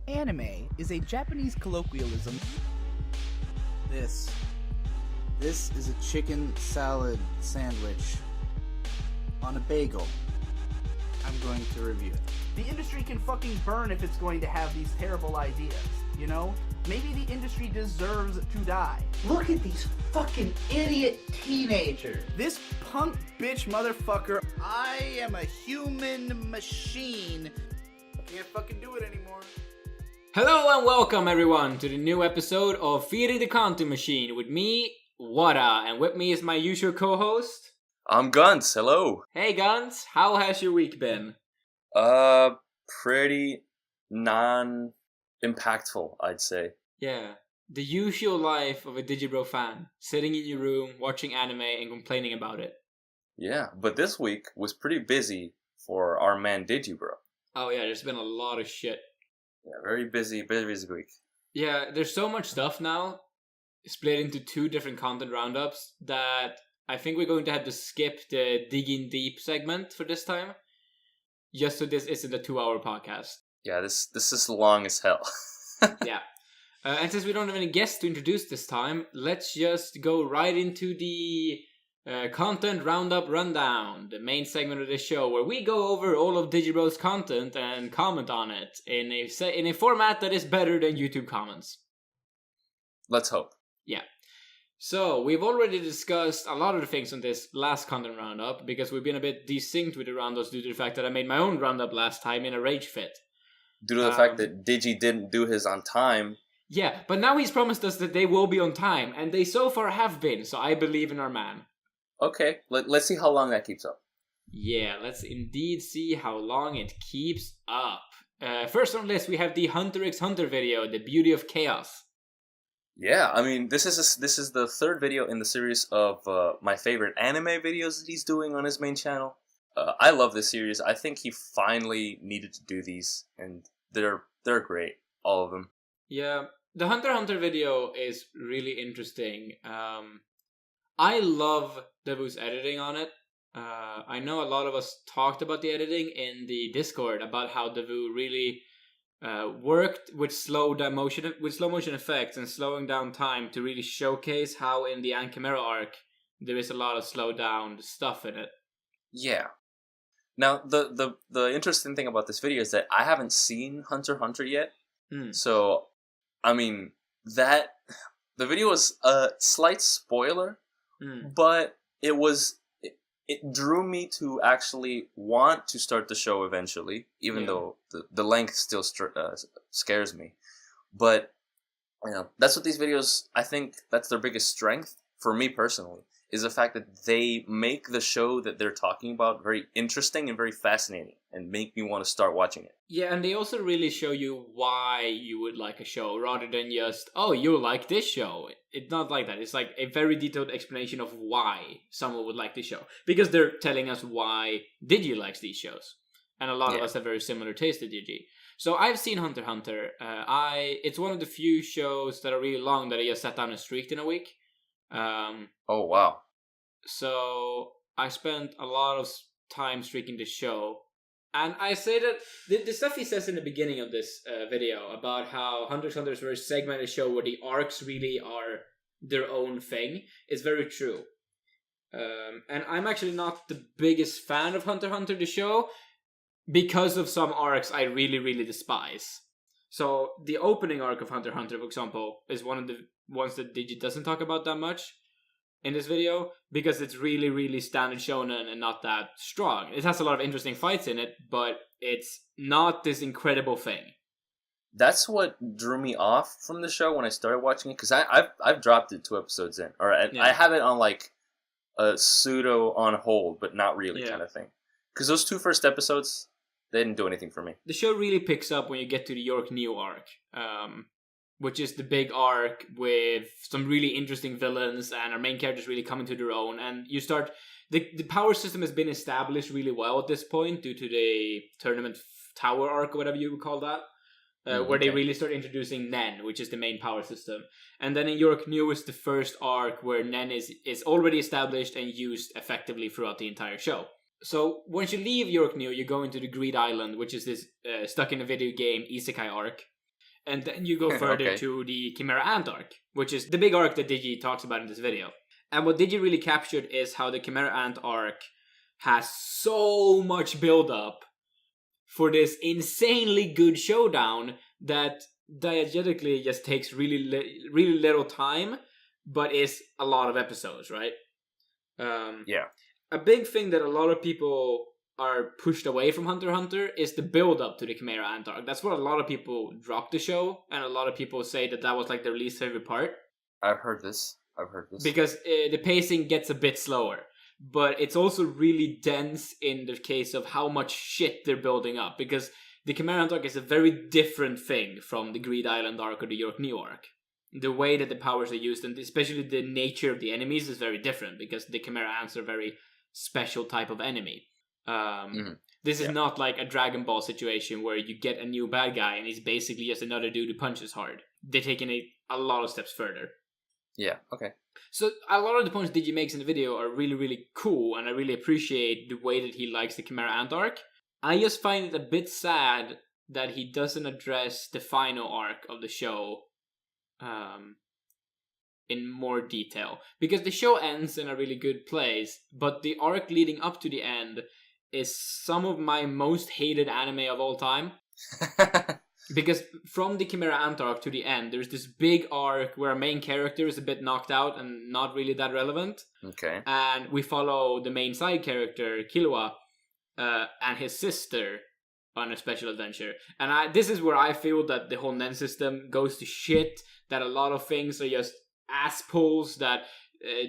Anime is a Japanese colloquialism. This is a chicken salad sandwich on a bagel. I'm going to review it. The industry can fucking burn if it's going to have these terrible ideas, you know? Maybe the industry deserves to die. Look at these fucking idiot teenagers. This punk bitch motherfucker. I am a human machine. Can't fucking do it anymore. Hello and welcome everyone to the new episode of Feeding the Content Machine with me, Whatta, and with me is my usual co-host. I'm Ghuntz, hello. Hey Ghuntz, how has your week been? Pretty non-impactful, I'd say. Yeah, the usual life of a Digibro fan, sitting in your room, watching anime and complaining about it. Yeah, but this week was pretty busy for our man Digibro. Oh yeah, there's been a lot of shit. Yeah, very busy week. Yeah, there's so much stuff now, split into two different content roundups, that I think we're going to have to skip the digging deep segment for this time, just so this isn't a 2-hour podcast. Yeah, this is long as hell. Yeah. And since we don't have any guests to introduce this time, let's just go right into the content roundup rundown, the main segment of the show, where we go over all of Digibro's content and comment on it in a format that is better than YouTube comments. Let's hope. Yeah. So, we've already discussed a lot of the things on this last content roundup, because we've been a bit desynced with the roundups due to the fact that I made my own roundup last time in a rage fit. Due to the fact that Digi didn't do his on time. Yeah, but now he's promised us that they will be on time, and they so far have been, so I believe in our man. Okay, let's see how long that keeps up. Yeah, let's indeed see how long it keeps up. First on the list, we have the Hunter x Hunter video, The Beauty of Chaos. Yeah, I mean, this is the third video in the series of my favorite anime videos that he's doing on his main channel. I love this series. I think he finally needed to do these, and they're great, all of them. Yeah, the Hunter x Hunter video is really interesting. I love Davu's editing on it. I know a lot of us talked about the editing in the Discord about how Davu really worked with slow motion effects and slowing down time to really showcase how in the Ankemera arc there is a lot of slow down stuff in it. Yeah. Now the interesting thing about this video is that I haven't seen Hunter x Hunter yet. So I mean the video was a slight spoiler. But it drew me to actually want to start the show eventually, even though the length still scares me. But you know, that's what these videos, I think that's their biggest strength for me personally, is the fact that they make the show that they're talking about very interesting and very fascinating and make me want to start watching it. Yeah, and they also really show you why you would like a show rather than just, oh, you like this show. It's not like that. It's like a very detailed explanation of why someone would like this show. Because they're telling us why Digi likes these shows. And a lot of us have very similar taste to Digi. So I've seen Hunter x Hunter. It's one of the few shows that are really long that I just sat down and streaked in a week. Oh, wow. So I spent a lot of time streaking the show. And I say that the stuff he says in the beginning of this video about how Hunter x Hunter is a very segmented show where the arcs really are their own thing is very true. And I'm actually not the biggest fan of Hunter x Hunter, the show, because of some arcs I really, really despise. So the opening arc of Hunter x Hunter, for example, is one of the ones that Digi doesn't talk about that much in this video, because it's really, really standard shonen and not that strong. It has a lot of interesting fights in it, but it's not this incredible thing. That's what drew me off from the show when I started watching it, because I've dropped it 2 episodes in, or I have it on like a pseudo on hold, but not really kind of thing. Because those 2 first episodes, they didn't do anything for me. The show really picks up when you get to the York New arc. Which is the big arc with some really interesting villains and our main characters really coming to their own. And you start... The power system has been established really well at this point due to the tournament tower arc, or whatever you would call that. Where they really start introducing Nen, which is the main power system. And then in York New is the first arc where Nen is already established and used effectively throughout the entire show. So once you leave York New, you go into the Greed Island, which is this stuck in a video game isekai arc. and then you go further to the Chimera Ant arc, which is the big arc that Digi talks about in this video. And what Digi really captured is how the Chimera Ant arc has so much build-up for this insanely good showdown that diegetically just takes really little time, but is a lot of episodes, right? A big thing that a lot of people are pushed away from Hunter x Hunter is the build-up to the Chimera Ant arc. That's what a lot of people dropped the show, and a lot of people say that was like their least favorite part. I've heard this. Because the pacing gets a bit slower. But it's also really dense in the case of how much shit they're building up. Because the Chimera Ant arc is a very different thing from the Greed Island arc or the York New arc. The way that the powers are used, and especially the nature of the enemies, is very different. Because the Chimera Ants are a very special type of enemy. This is not like a Dragon Ball situation where you get a new bad guy and he's basically just another dude who punches hard. They're taking it a lot of steps further. Yeah, okay. So a lot of the points Digi makes in the video are really, really cool, and I really appreciate the way that he likes the Chimera Ant arc. I just find it a bit sad that he doesn't address the final arc of the show in more detail. Because the show ends in a really good place, but the arc leading up to the end is some of my most hated anime of all time. Because from the Chimera Ant arc to the end, there's this big arc where a main character is a bit knocked out and not really that relevant. Okay. And we follow the main side character, Killua, and his sister on a special adventure. And this is where I feel that the whole Nen system goes to shit, that a lot of things are just ass pulls, that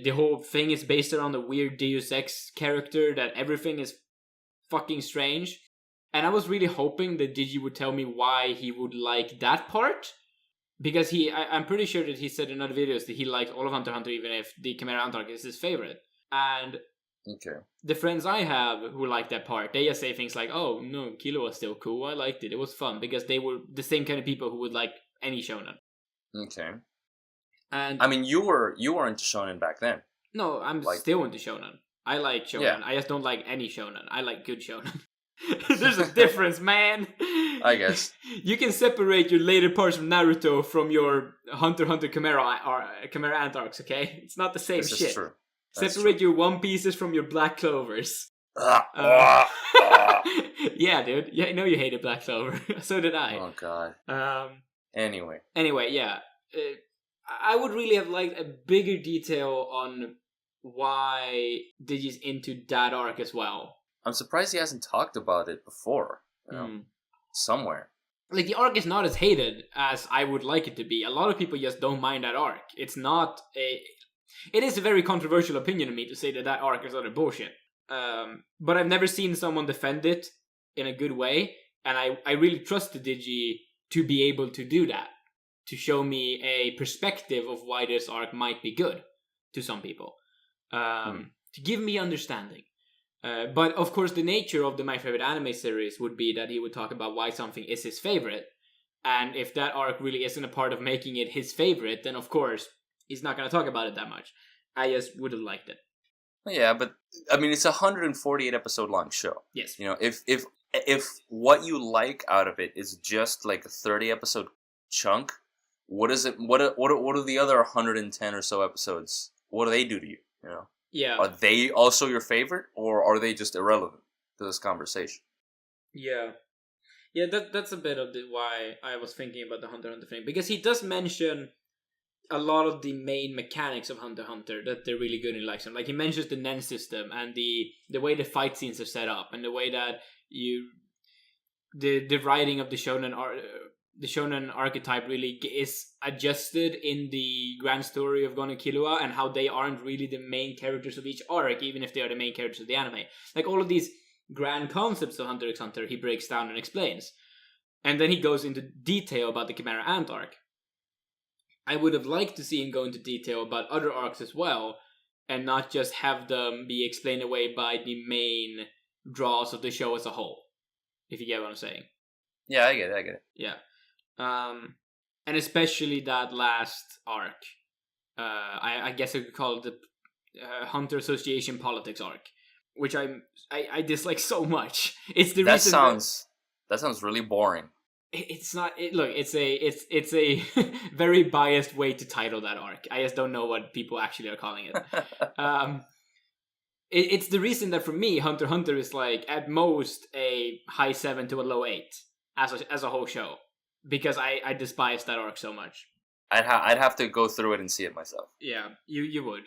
the whole thing is based around a weird Deus Ex character, that everything is fucking strange. And I was really hoping that Digi would tell me why he would like that part. Because I'm pretty sure that he said in other videos that he liked all of Hunter x Hunter, even if the Chimera Ant arc is his favorite. And the friends I have who like that part, they just say things like, oh, no, Kilo was still cool, I liked it, it was fun. Because they were the same kind of people who would like any shonen. Okay. And I mean, you were into shonen back then. No, I'm still into shonen. I like shonen. Yeah. I just don't like any shonen. I like good shonen. There's a difference, man. I guess. You can separate your later parts from Naruto from your Hunter x Hunter Chimera Ant arcs, okay? It's not the same shit. This is true. Separate your One Pieces from your Black Clovers. Yeah, dude. Yeah, I know you hated Black Clover. So did I. Oh, God. Anyway, yeah. I would really have liked a bigger detail on why Digi's into that arc as well. I'm surprised he hasn't talked about it before. Somewhere. Like, the arc is not as hated as I would like it to be. A lot of people just don't mind that arc. It is a very controversial opinion of me to say that arc is utter bullshit. But I've never seen someone defend it in a good way. And I really trusted Digi to be able to do that. To show me a perspective of why this arc might be good to some people. To give me understanding. But of course the nature of the My Favorite Anime series would be that he would talk about why something is his favorite. And if that arc really isn't a part of making it his favorite, then of course he's not going to talk about it that much. I just would have liked it. Yeah, but I mean, it's a 148 episode long show. Yes. You know, if what you like out of it is just like a 30 episode chunk, what is it? What are the other 110 or so episodes? What do they do to you? You know? Yeah. Are they also your favorite, or are they just irrelevant to this conversation? Yeah. Yeah, that's a bit of why I was thinking about the Hunter x Hunter thing. Because he does mention a lot of the main mechanics of Hunter x Hunter that they're really good in Lexington. Like, he mentions the Nen system and the way the fight scenes are set up, and the way that the writing of the shonen archetype really is adjusted in the grand story of Gon and Killua, and how they aren't really the main characters of each arc, even if they are the main characters of the anime. Like, all of these grand concepts of Hunter x Hunter he breaks down and explains. And then he goes into detail about the Chimera Ant arc. I would have liked to see him go into detail about other arcs as well, and not just have them be explained away by the main draws of the show as a whole. If you get what I'm saying. Yeah, I get it. Yeah. And especially that last arc. I guess I could call it the Hunter Association Politics arc, which I dislike so much. It's the reason that sounds really boring. it's not. Look, it's a very biased way to title that arc. I just don't know what people actually are calling it. It's the reason that for me, Hunter x Hunter is like at most a high 7 to a low 8 as a whole show, because I despise that arc so much. I'd have to go through it and see it myself. Yeah, you would.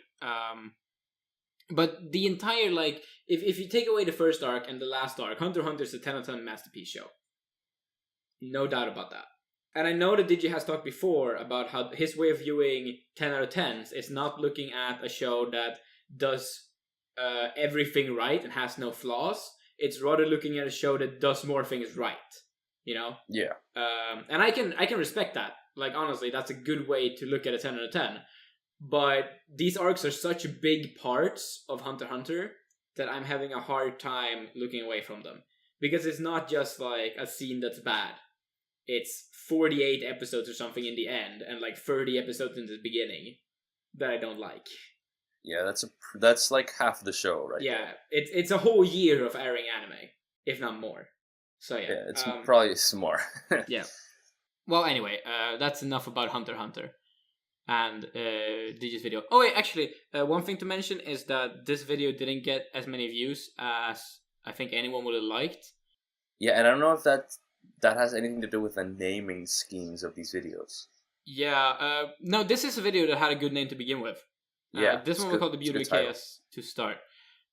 But the entire, like, if you take away the first arc and the last arc, Hunter x Hunter is a 10 out of 10 masterpiece show. No doubt about that. And I know that Digi has talked before about how his way of viewing 10 out of 10s is not looking at a show that does everything right and has no flaws. It's rather looking at a show that does more things right. You know? Yeah. And I can respect that. Like, honestly, that's a good way to look at a 10 out of 10. But these arcs are such big parts of Hunter x Hunter that I'm having a hard time looking away from them. Because it's not just like a scene that's bad. It's 48 episodes or something in the end, and like 30 episodes in the beginning that I don't like. Yeah, that's like half the show, right? Yeah, it's a whole year of airing anime, if not more. So yeah, it's probably some more. Yeah. Well, anyway, that's enough about Hunter x Hunter and Digi's video. Oh wait, actually, one thing to mention is that this video didn't get as many views as I think anyone would have liked. Yeah, and I don't know if that has anything to do with the naming schemes of these videos. Yeah, no, this is a video that had a good name to begin with. Yeah, this one we called The Beauty of Chaos to start.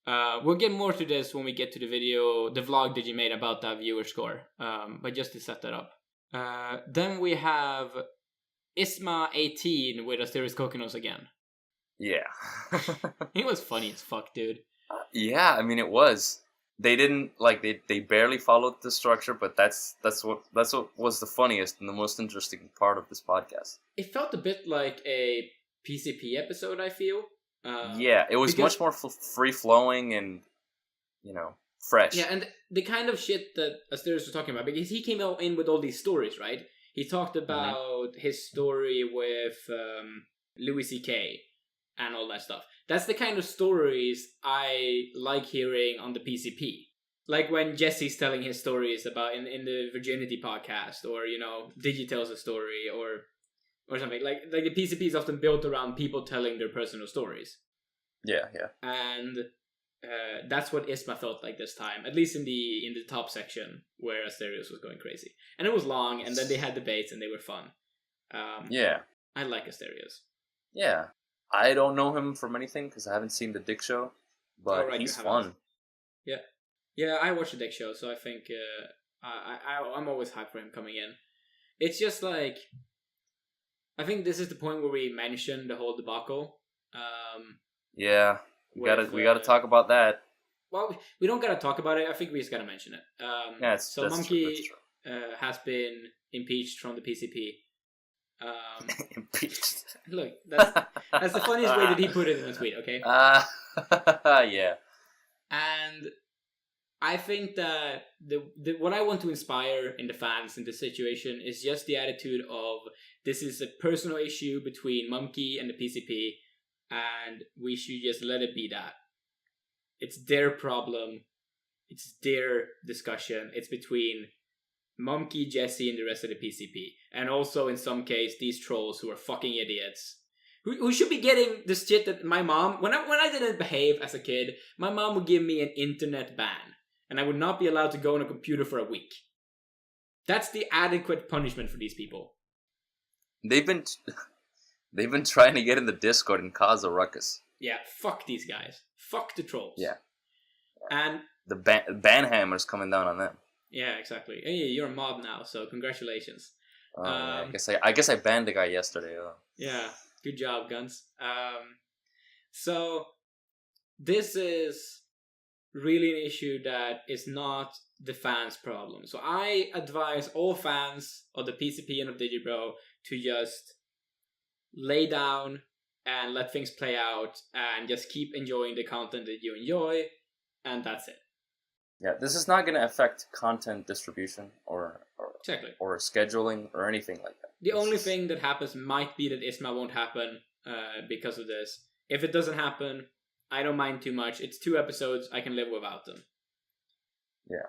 We'll get more to this when we get to the video, the vlog Digi made about that viewer score. But just to set that up. Then we have Isma18 with Asterius Coconuts again. Yeah. It was funny as fuck, dude. Yeah, I mean, it was. They didn't, like, they barely followed the structure, but that's what was the funniest and the most interesting part of this podcast. It felt a bit like a PCP episode, I feel. Yeah, it was much more free-flowing and, you know, fresh. Yeah, and the kind of shit that Asterius was talking about, because he came in with all these stories, right? He talked about his story with Louis C.K. and all that stuff. That's the kind of stories I like hearing on the PCP. Like when Jesse's telling his stories about in the Virginity podcast, or, you know, Digi tells a story, or something. Like the PCP is often built around people telling their personal stories. Yeah, yeah. And that's what Isma felt like this time, at least in the top section where Asterius was going crazy. And it was long, and then they had debates, and they were fun. Yeah. I like Asterius. Yeah. I don't know him from anything because I haven't seen the Dick Show, but he's fun. Yeah. Yeah, I watched the Dick Show, so I think I'm always hyped for him coming in. It's just like, I think this is the point where we mention the whole debacle. Yeah, we gotta talk about that. Well, we don't gotta talk about it. I think we just gotta mention it. Yeah, so Monkey has been impeached from the PCP. Impeached. Look, that's the funniest way that he put it in a tweet. Okay. Yeah. And I think that what I want to inspire in the fans in this situation is just the attitude of, this is a personal issue between Monkey and the PCP, and we should just let it be that. It's their problem. It's their discussion. It's between Monkey, Jesse, and the rest of the PCP. And also, in some case, these trolls who are fucking idiots. Who should be getting the shit that my mom... When I didn't behave as a kid, my mom would give me an internet ban. And I would not be allowed to go on a computer for a week. That's the adequate punishment for these people. They've been trying to get in the Discord and cause a ruckus. Yeah, fuck these guys. Fuck the trolls. Yeah. And... the ban hammer's coming down on them. Yeah, exactly. Hey, you're a mob now, so congratulations. I guess I banned the guy yesterday. Yeah, good job, Ghuntz. So this is really an issue that is not the fans' problem. So I advise all fans of the PCP and of Digibro to just lay down and let things play out and just keep enjoying the content that you enjoy, and that's it. Yeah, this is not going to affect content distribution or exactly. or scheduling or anything like that. The only thing that happens might be that Isma won't happen because of this. If it doesn't happen, I don't mind too much. It's 2 episodes. I can live without them. Yeah.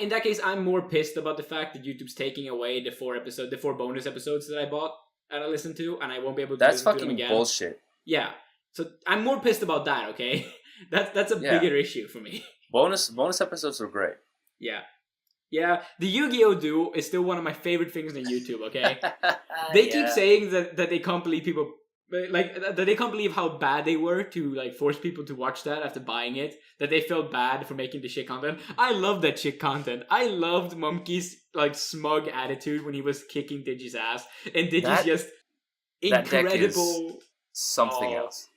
In that case, I'm more pissed about the fact that YouTube's taking away the 4 bonus episodes that I bought and I listened to, and I won't be able to listen to them again. That's fucking bullshit. Yeah. So I'm more pissed about that, okay? That's a bigger issue for me. Bonus episodes are great. Yeah. Yeah, the Yu-Gi-Oh! Duo is still one of my favorite things on YouTube, okay? They keep saying that they can't believe people... Like, that they can't believe how bad they were to, like, force people to watch that after buying it. That they felt bad for making the shit content. I love that shit content. I loved Monkey's, like, smug attitude when he was kicking Digi's ass. And Digi's just incredible... something else.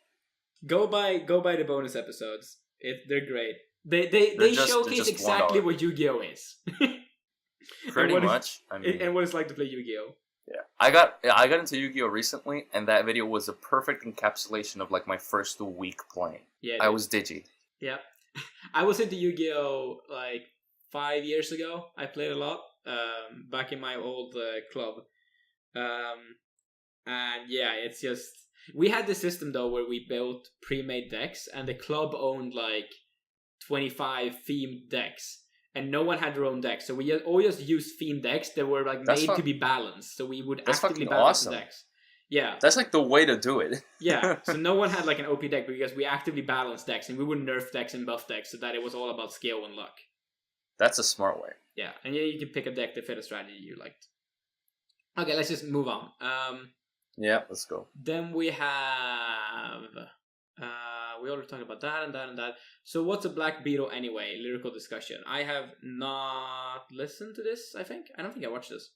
Go by the bonus episodes. They're great. They showcase exactly what Yu-Gi-Oh! Is. Pretty much. And what it's like to play Yu-Gi-Oh! Yeah, I got into Yu-Gi-Oh! Recently, and that video was a perfect encapsulation of like my first week playing. Yeah, I was Digi. Yeah, I was into Yu-Gi-Oh! Like 5 years ago. I played a lot back in my old club, and yeah, it's just we had this system though where we built pre-made decks, and the club owned like 25 themed decks, and no one had their own decks, so we always used themed decks that were like made to be balanced, so we would actively balance the decks. Yeah, that's like the way to do it. Yeah, so no one had like an OP deck because we actively balanced decks, and we would nerf decks and buff decks so that it was all about skill and luck. That's a smart way. Yeah, and yeah, you can pick a deck that fit a strategy you liked. Okay, let's just move on. Yeah, let's go. Then we have... we already talked about that and that and that. So what's a Black Beetle anyway? Lyrical discussion. I have not listened to this, I think. I don't think I watched this.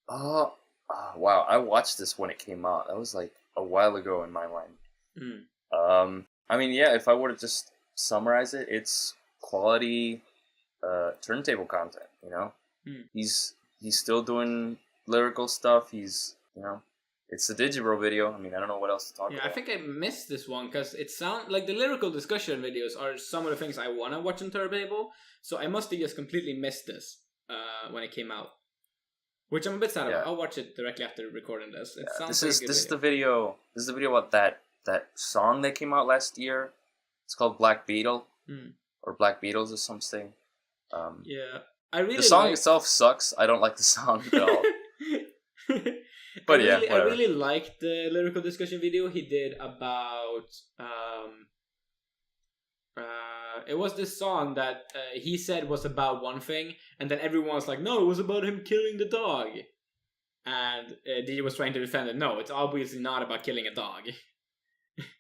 Wow. I watched this when it came out. That was like a while ago in my mind. I mean, yeah, if I were to just summarize it, it's quality turntable content, you know? He's still doing lyrical stuff. He's, you know... It's a Digibro video. I mean, I don't know what else to talk about. Yeah, I think I missed this one because it sounds like the lyrical discussion videos are some of the things I want to watch on Turntable. So I must have just completely missed this when it came out, which I'm a bit sad about. I'll watch it directly after recording this. It sounds like a good video. This is the video about that song that came out last year. It's called Black Beetle or Black Beatles or something. Yeah, I really. The song itself sucks. I don't like the song at all. But I really liked the lyrical discussion video he did about it was this song that he said was about one thing, and then everyone was like, no, it was about him killing the dog, and Digi was trying to defend it. No, it's obviously not about killing a dog.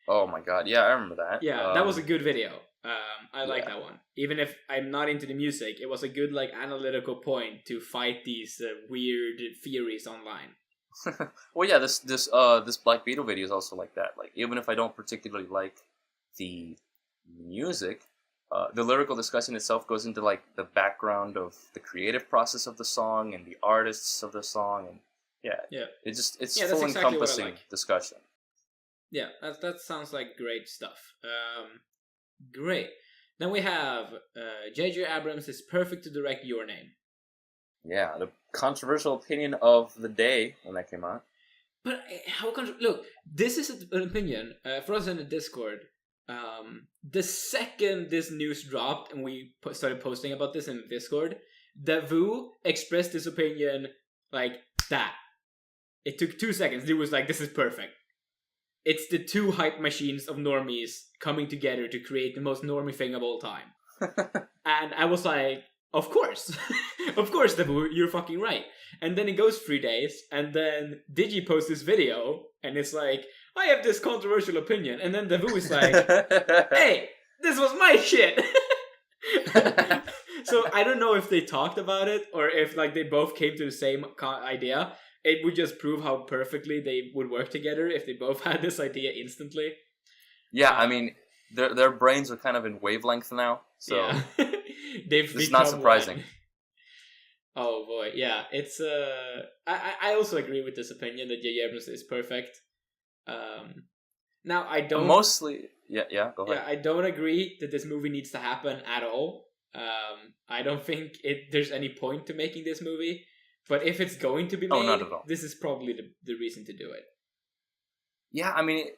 Oh my god, yeah, I remember that. Yeah, that was a good video. I like that one. Even if I'm not into the music, it was a good like analytical point to fight these weird theories online. Well, yeah, this Black Beetle video is also like that. Like, even if I don't particularly like the music, the lyrical discussion itself goes into like the background of the creative process of the song and the artists of the song, and it's full encompassing discussion. Yeah, that sounds like great stuff. Great. Then we have J.J. Abrams is perfect to direct Your Name. Yeah, the controversial opinion of the day when that came out. But look, this is an opinion for us in the Discord. The second this news dropped and we started posting about this in the Discord, Davu expressed his opinion like that. It took 2 seconds. He was like, "This is perfect. It's the two hype machines of normies coming together to create the most normie thing of all time." And I was like, of course. Of course, Dabu, you're fucking right. And then it goes 3 days, and then Digi posts this video, and it's like, I have this controversial opinion. And then Dabu is like, hey, this was my shit. So I don't know if they talked about it, or if like they both came to the same idea. It would just prove how perfectly they would work together if they both had this idea instantly. Yeah, I mean, their brains are kind of in wavelength now, so... Yeah. It's not surprising. One. Oh boy, yeah, it's I also agree with this opinion that J.J. Abrams is perfect. Now I don't go ahead. Yeah, I don't agree that this movie needs to happen at all. I don't think there's any point to making this movie. But if it's going to be made, not at all. This is probably the reason to do it. Yeah, I mean,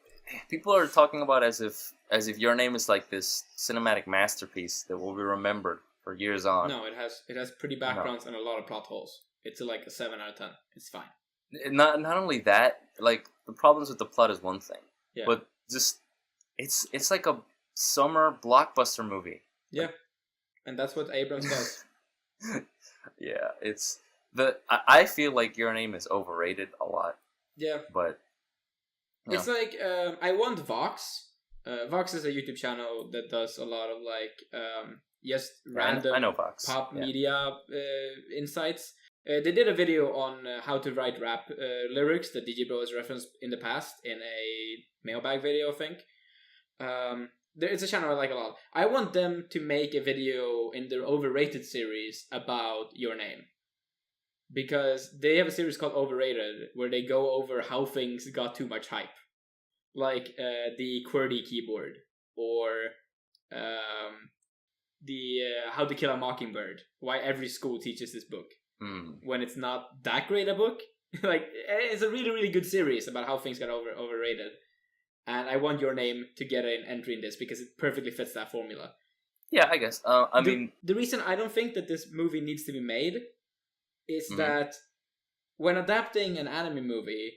people are talking about as if Your Name is like this cinematic masterpiece that will be remembered for years on. No, it has pretty backgrounds and a lot of plot holes. It's like a 7 out of 10. It's fine. Not only that, like the problems with the plot is one thing, but just it's like a summer blockbuster movie. Yeah, and that's what Abrams does. Yeah, it's I feel like Your Name is overrated a lot. Yeah, but it's like I want Vox. Vox is a YouTube channel that does a lot of like random I know Vox. pop media insights. They did a video on how to write rap lyrics that Digibro has referenced in the past in a mailbag video, I think. It's a channel I like a lot. I want them to make a video in their Overrated series about Your Name. Because they have a series called Overrated, where they go over how things got too much hype. Like the QWERTY keyboard, or the How to Kill a Mockingbird. Why every school teaches this book. When it's not that great a book. Like, it's a really, really good series about how things got overrated. And I want Your Name to get an entry in this because it perfectly fits that formula. Yeah, I guess. I mean... The reason I don't think that this movie needs to be made is that when adapting an anime movie,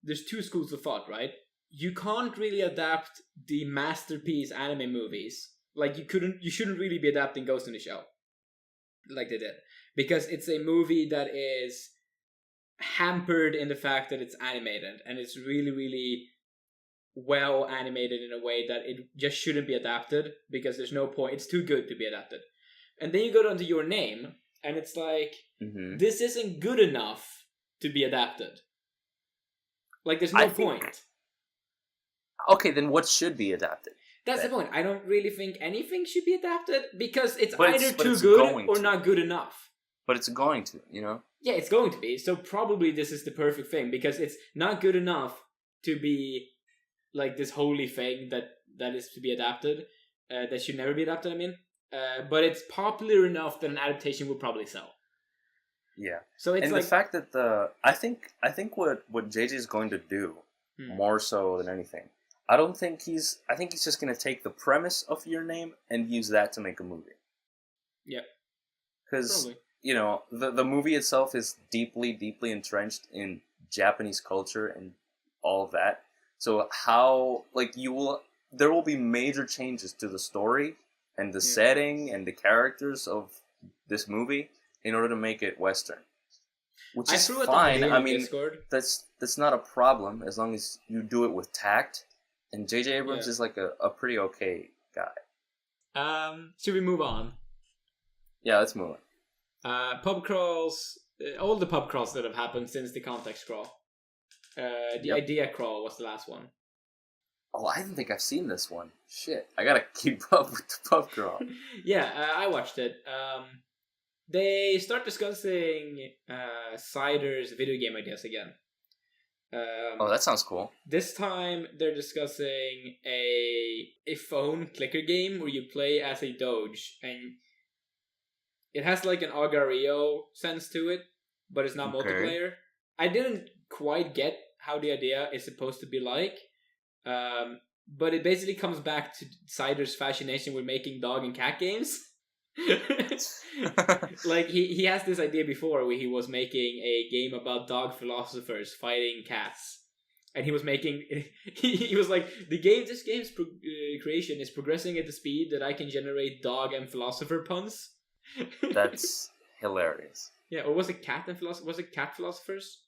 there's two schools of thought, right? You can't really adapt the masterpiece anime movies. Like, you shouldn't really be adapting Ghost in the Shell. Like they did. Because it's a movie that is hampered in the fact that it's animated. And it's really, really well animated in a way that it just shouldn't be adapted. Because there's no point. It's too good to be adapted. And then you go down to Your Name. And it's like, this isn't good enough to be adapted. Like, there's no point. Okay, then what should be adapted? That's the point. I don't really think anything should be adapted because it's either too good or not good enough. But it's going to, you know? Yeah, it's going to be. So probably this is the perfect thing because it's not good enough to be like this holy thing that is to be adapted. That should never be adapted, I mean. But it's popular enough that an adaptation would probably sell. Yeah. So it's and like... the fact that I think what JJ is going to do more so than anything. I think he's just going to take the premise of Your Name and use that to make a movie. Yeah. Because, you know, the movie itself is deeply, deeply entrenched in Japanese culture and all of that. So how, like, there will be major changes to the story and the setting and the characters of this movie in order to make it Western. Which is fine. I mean, that's not a problem as long as you do it with tact. And J.J. Abrams is like a pretty okay guy. Should we move on? Yeah, let's move on. Pub crawls, all the pub crawls that have happened since the context crawl. The idea crawl was the last one. Oh, I don't think I've seen this one. Shit, I gotta keep up with the pub crawl. I watched it. They start discussing Cider's video game ideas again. That sounds cool. This time they're discussing a phone clicker game where you play as a doge, and it has like an Agario sense to it, but it's not multiplayer. I didn't quite get how the idea is supposed to be like, but it basically comes back to Cider's fascination with making dog and cat games. Like he has this idea before where he was making a game about dog philosophers fighting cats, and he was making he was like, this game's creation is progressing at the speed that I can generate dog and philosopher puns. That's hilarious. Yeah, or was it cat and philosopher? Was it cat philosophers?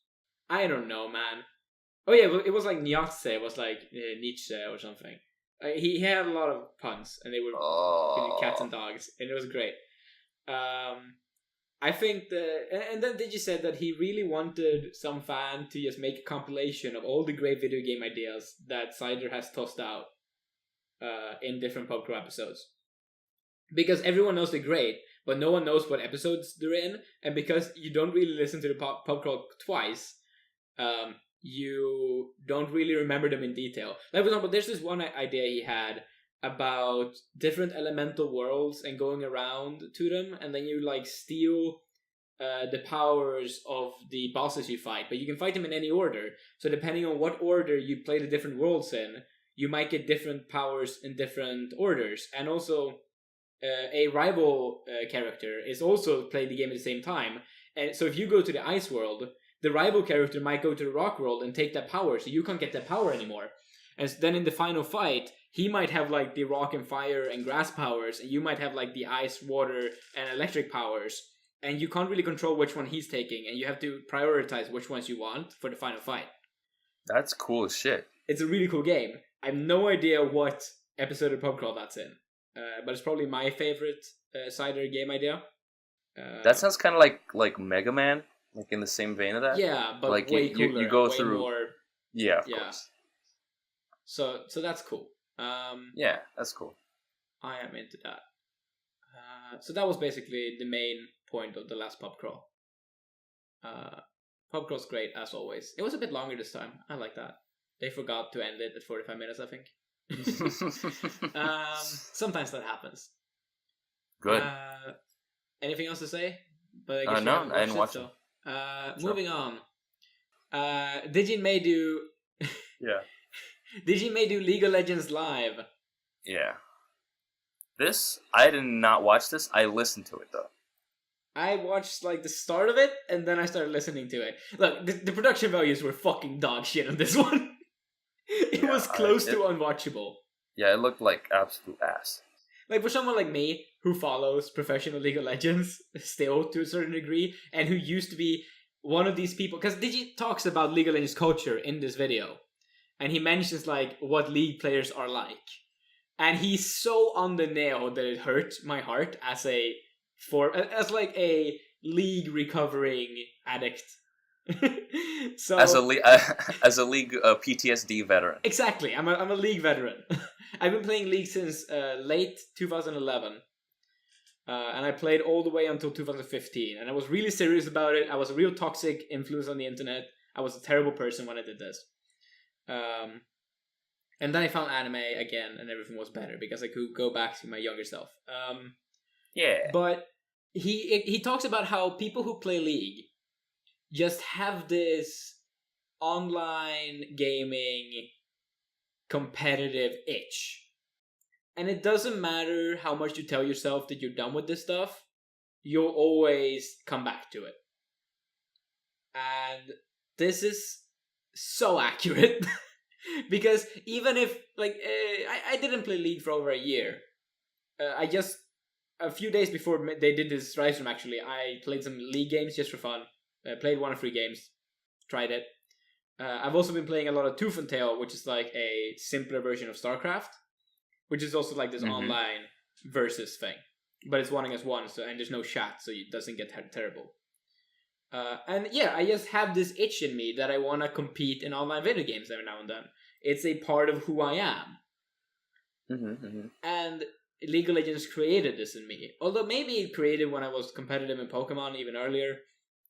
I don't know, man. Oh yeah, it was like Nietzsche. It was like Nietzsche or something. He had a lot of puns, and they were cats and dogs, and it was great. I think and then Digi said that he really wanted some fan to just make a compilation of all the great video game ideas that Cider has tossed out in different pub crawl episodes. Because everyone knows they're great, but no one knows what episodes they're in, and because you don't really listen to the pub crawl twice, you don't really remember them in detail. Like, for example, there's this one idea he had about different elemental worlds and going around to them, and then you like steal the powers of the bosses you fight, but you can fight them in any order. So depending on what order you play the different worlds in, you might get different powers in different orders. And also, a rival character is also playing the game at the same time. And so if you go to the ice world, the rival character might go to the rock world and take that power, so you can't get that power anymore. And then in the final fight, he might have like the rock and fire and grass powers, and you might have like the ice, water, and electric powers. And you can't really control which one he's taking, and you have to prioritize which ones you want for the final fight. That's cool as shit. It's a really cool game. I have no idea what episode of Pub Crawl that's in, but it's probably my favorite cider game idea. That sounds kind of like Mega Man, like in the same vein of that. Yeah, but like way cooler. You go way through. More, yeah, of course. So that's cool. Yeah, that's cool. I am into that. So that was basically the main point of the last Pub Crawl. Pub Crawl's great as always. It was a bit longer this time. I like that. They forgot to end it at 45 minutes, I think. Sometimes that happens. Good. Anything else to say? But I guess no, I didn't watch it. Moving on. Digi may do. Yeah. Digi may do League of Legends live. Yeah. This I did not watch this. I listened to it though. I watched like the start of it, and then I started listening to it. Look, the production values were fucking dog shit on this one. It was close to unwatchable. Yeah, it looked like absolute ass. Like for someone like me who follows professional League of Legends still to a certain degree, and who used to be one of these people, because Digi talks about League of Legends culture in this video, and he mentions like what League players are like, and he's so on the nail that it hurt my heart as like a League recovering addict. So as a league PTSD veteran. Exactly, I'm a League veteran. I've been playing League since late 2011, and I played all the way until 2015. And I was really serious about it. I was a real toxic influence on the internet. I was a terrible person when I did this. And then I found anime again, and everything was better because I could go back to my younger self. Yeah, but he talks about how people who play League just have this online gaming competitive itch. And it doesn't matter how much you tell yourself that you're done with this stuff, you'll always come back to it. And this is so accurate. Because even if, like, I didn't play League for over a year. A few days before they did this Rise Room, actually, I played some League games just for fun. Played 1 or 3 games. Tried it. I've also been playing a lot of Tooth and Tail, which is like a simpler version of StarCraft. Which is also like this online versus thing. But it's 1 against 1, and there's no chat, so it doesn't get terrible. And yeah, I just have this itch in me that I want to compete in online video games every now and then. It's a part of who I am. And League of Legends created this in me. Although maybe it created when I was competitive in Pokémon even earlier.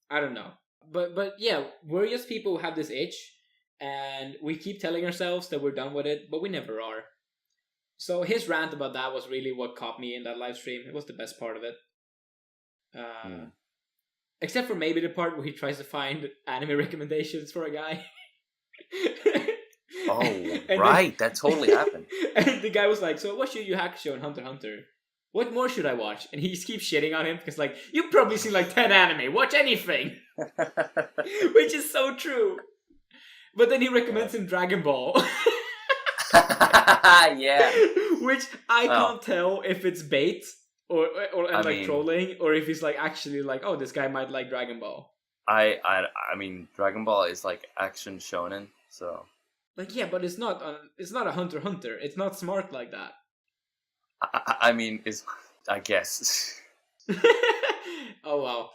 I don't know. But yeah, we're just people who have this itch, and we keep telling ourselves that we're done with it, but we never are. So his rant about that was really what caught me in that live stream. It was the best part of it. Except for maybe the part where he tries to find anime recommendations for a guy. Oh, right. That totally happened. And the guy was like, so what should you Hakusho and Hunter x Hunter? What more should I watch? And he keeps shitting on him because, like, you've probably seen like 10 anime. Watch anything. Which is so true. But then he recommends him Dragon Ball. Yeah. Which I can't tell if it's bait or trolling, or if he's like actually like, oh, this guy might like Dragon Ball. I mean, Dragon Ball is like action shonen, so. Like, yeah, but it's not a Hunter x Hunter. It's not smart like that. I mean, I guess. Oh wow.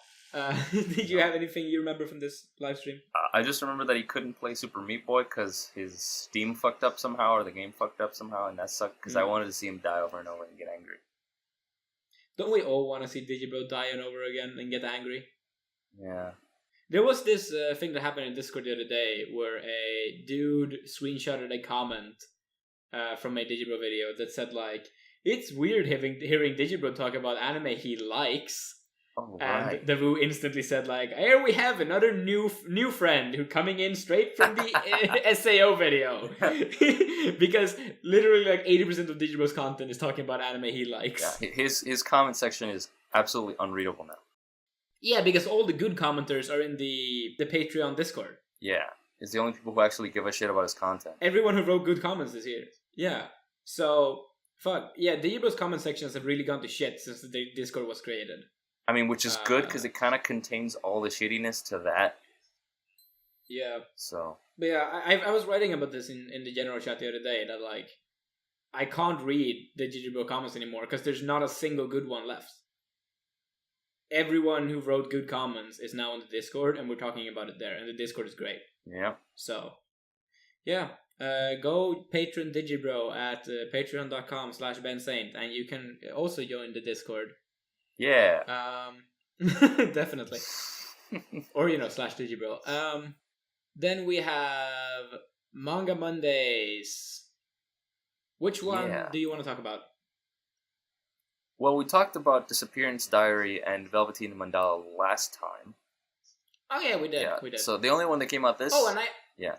Did you have anything you remember from this live stream? I just remember that he couldn't play Super Meat Boy because his Steam fucked up somehow, or the game fucked up somehow, and that sucked because I wanted to see him die over and over and get angry. Don't we all want to see Digibro die and over again and get angry? Yeah. There was this thing that happened in Discord the other day where a dude screenshotted a comment from a Digibro video that said like, it's weird hearing Digibro talk about anime he likes. Oh, and right. the Wu instantly said like, "Here we have another new friend who coming in straight from the SAO video," because literally like 80% of Digibo's content is talking about anime he likes. Yeah, his comment section is absolutely unreadable now. Yeah, because all the good commenters are in the Patreon Discord. Yeah, it's the only people who actually give a shit about his content. Everyone who wrote good comments this year. Yeah. So, fuck. Yeah, Digibo's comment sections have really gone to shit since the Discord was created. I mean, which is good because it kind of contains all the shittiness to that. Yeah. So. But yeah, I was writing about this in the general chat the other day, that like, I can't read the Digibro comments anymore because there's not a single good one left. Everyone who wrote good comments is now in the Discord, and we're talking about it there, and the Discord is great. Yeah. So, yeah. Go patron Digibro at patreon.com/bensaint, and you can also join the Discord. Yeah. Definitely. Or, /Digibro. Then we have Manga Mondays. Which one do you want to talk about? Well, we talked about Disappearance Diary and Velveteen Mandala last time. Oh yeah, we did. Yeah. We did. So the only one that came out this... Oh, and Yeah.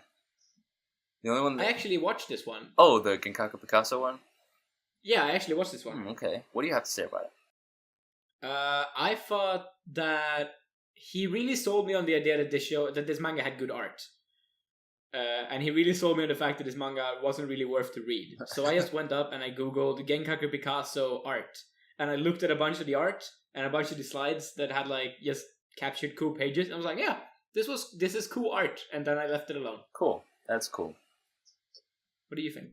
The only one that... I actually watched this one. Oh, the Genkaku Picasso one? Yeah, I actually watched this one. Okay. What do you have to say about it? I thought that he really sold me on the idea that this manga had good art. And he really sold me on the fact that this manga wasn't really worth to read. So I just went up and I googled Genkaku Picasso art. And I looked at a bunch of the art and a bunch of the slides that had like just captured cool pages. And I was like, yeah, this is cool art. And then I left it alone. Cool. That's cool. What do you think?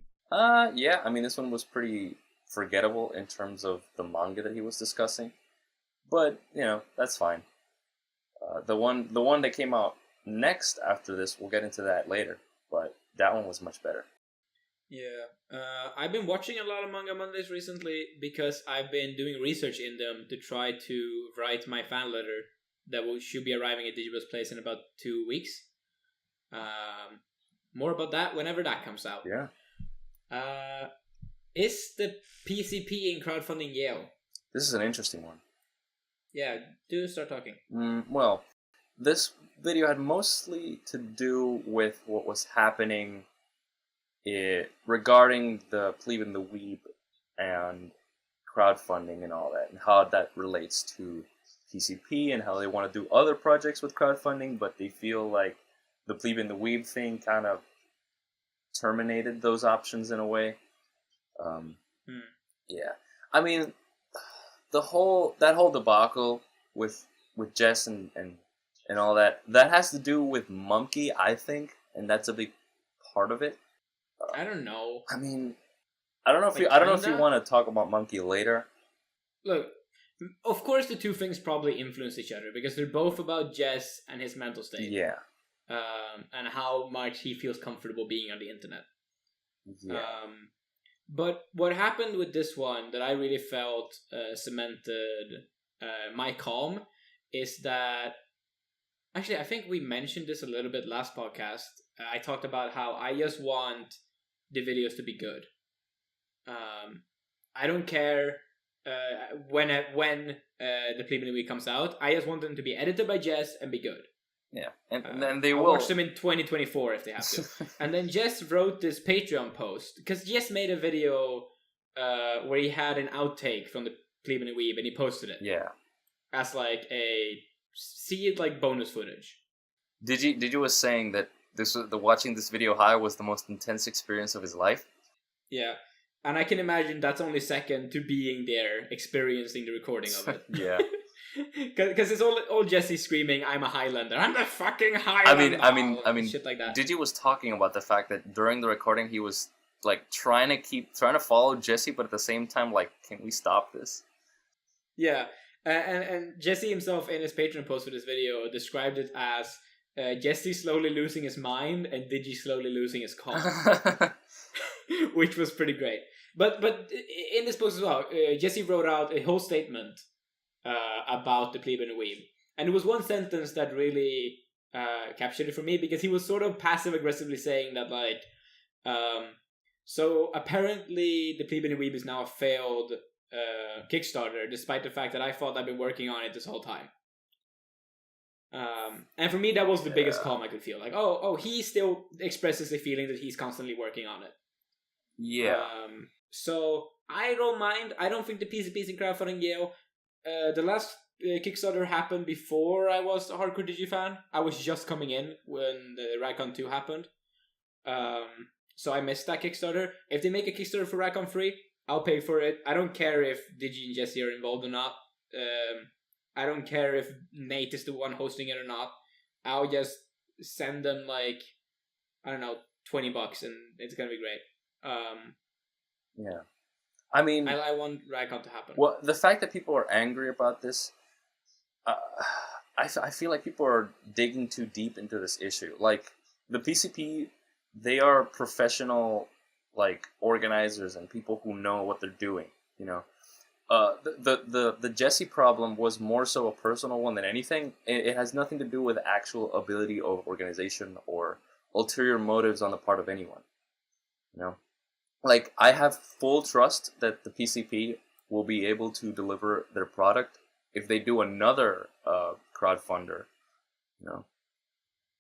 Yeah. I mean, this one was pretty forgettable in terms of the manga that he was discussing. But, that's fine. The one that came out next after this, we'll get into that later. But that one was much better. Yeah. I've been watching a lot of Manga Mondays recently because I've been doing research in them to try to write my fan letter that should be arriving at Digibois Place in about 2 weeks. More about that whenever that comes out. Yeah. Is the PCP in crowdfunding Yale? This is an interesting one. Yeah, do start talking. Well, this video had mostly to do with what was happening regarding the Plebe and the Weeb and crowdfunding and all that, and how that relates to PCP and how they want to do other projects with crowdfunding, but they feel like the Plebe and the Weeb thing kind of terminated those options in a way. Yeah. I mean, that whole debacle with Jess and all that has to do with Monkey, I think, and that's a big part of it. I don't know. I mean, I don't know if you want to talk about Monkey later. Look, of course the two things probably influence each other because they're both about Jess and his mental state. Yeah. And how much he feels comfortable being on the internet. Yeah. But what happened with this one that I really felt cemented my calm is that... Actually, I think we mentioned this a little bit last podcast. I talked about how I just want the videos to be good. I don't care when the Plebe and the Week comes out. I just want them to be edited by Jess and be good. Yeah, and then they I'll will watch them in 2024 if they have to. And then Jess wrote this Patreon post because Jess made a video where he had an outtake from the Plebe and the Weeb and he posted it. Yeah, as like a bonus footage. Digi was saying that watching this video high was the most intense experience of his life. Yeah, and I can imagine that's only second to being there, experiencing the recording of it. Yeah. Because it's all Jesse screaming, "I'm a Highlander! I'm the fucking Highlander!" I mean, shit like that. Digi was talking about the fact that during the recording he was like trying to follow Jesse, but at the same time, like, can we stop this? Yeah, and Jesse himself in his Patreon post for this video described it as Jesse slowly losing his mind and Digi slowly losing his calm, which was pretty great. But in this post as well, Jesse wrote out a whole statement about the Plebe and the Weeb. And it was one sentence that really captured it for me because he was sort of passive-aggressively saying that, like, so apparently the Plebe and the Weeb is now a failed Kickstarter, despite the fact that I thought I've been working on it this whole time. And for me, that was the biggest calm I could feel. Like, oh, he still expresses the feeling that he's constantly working on it. Yeah. So I don't mind. I don't think the PCPs in crowdfunding Yale. The last Kickstarter happened before I was a hardcore Digi fan. I was just coming in when the Raycon 2 happened. So I missed that Kickstarter. If they make a Kickstarter for Raycon 3, I'll pay for it. I don't care if Digi and Jesse are involved or not. I don't care if Nate is the one hosting it or not. I'll just send them like, I don't know, $20 and it's gonna be great. Yeah. I mean, I want Raycon to happen. Well, the fact that people are angry about this, I feel like people are digging too deep into this issue. Like, the PCP, they are professional, like, organizers and people who know what they're doing, you know. The Jesse problem was more so a personal one than anything. It has nothing to do with actual ability of organization or ulterior motives on the part of anyone, you know. Like, I have full trust that the PCP will be able to deliver their product if they do another crowdfunder, you know.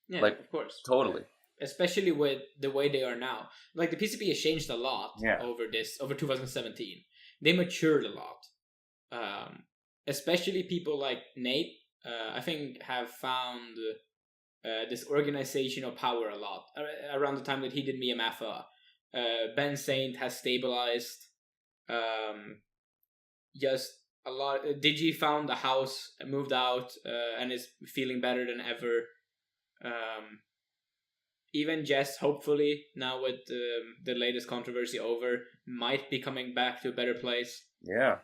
Yeah, like, of course. Totally. Especially with the way they are now. Like, the PCP has changed a lot over 2017. They matured a lot. Especially people like Nate, I think, have found this organizational power a lot. Around the time that he did Mia Maffa. Ben Saint has stabilized. Just a lot. Digi found a house, moved out, and is feeling better than ever. Even Jess, hopefully, now with the latest controversy over, might be coming back to a better place. Yeah.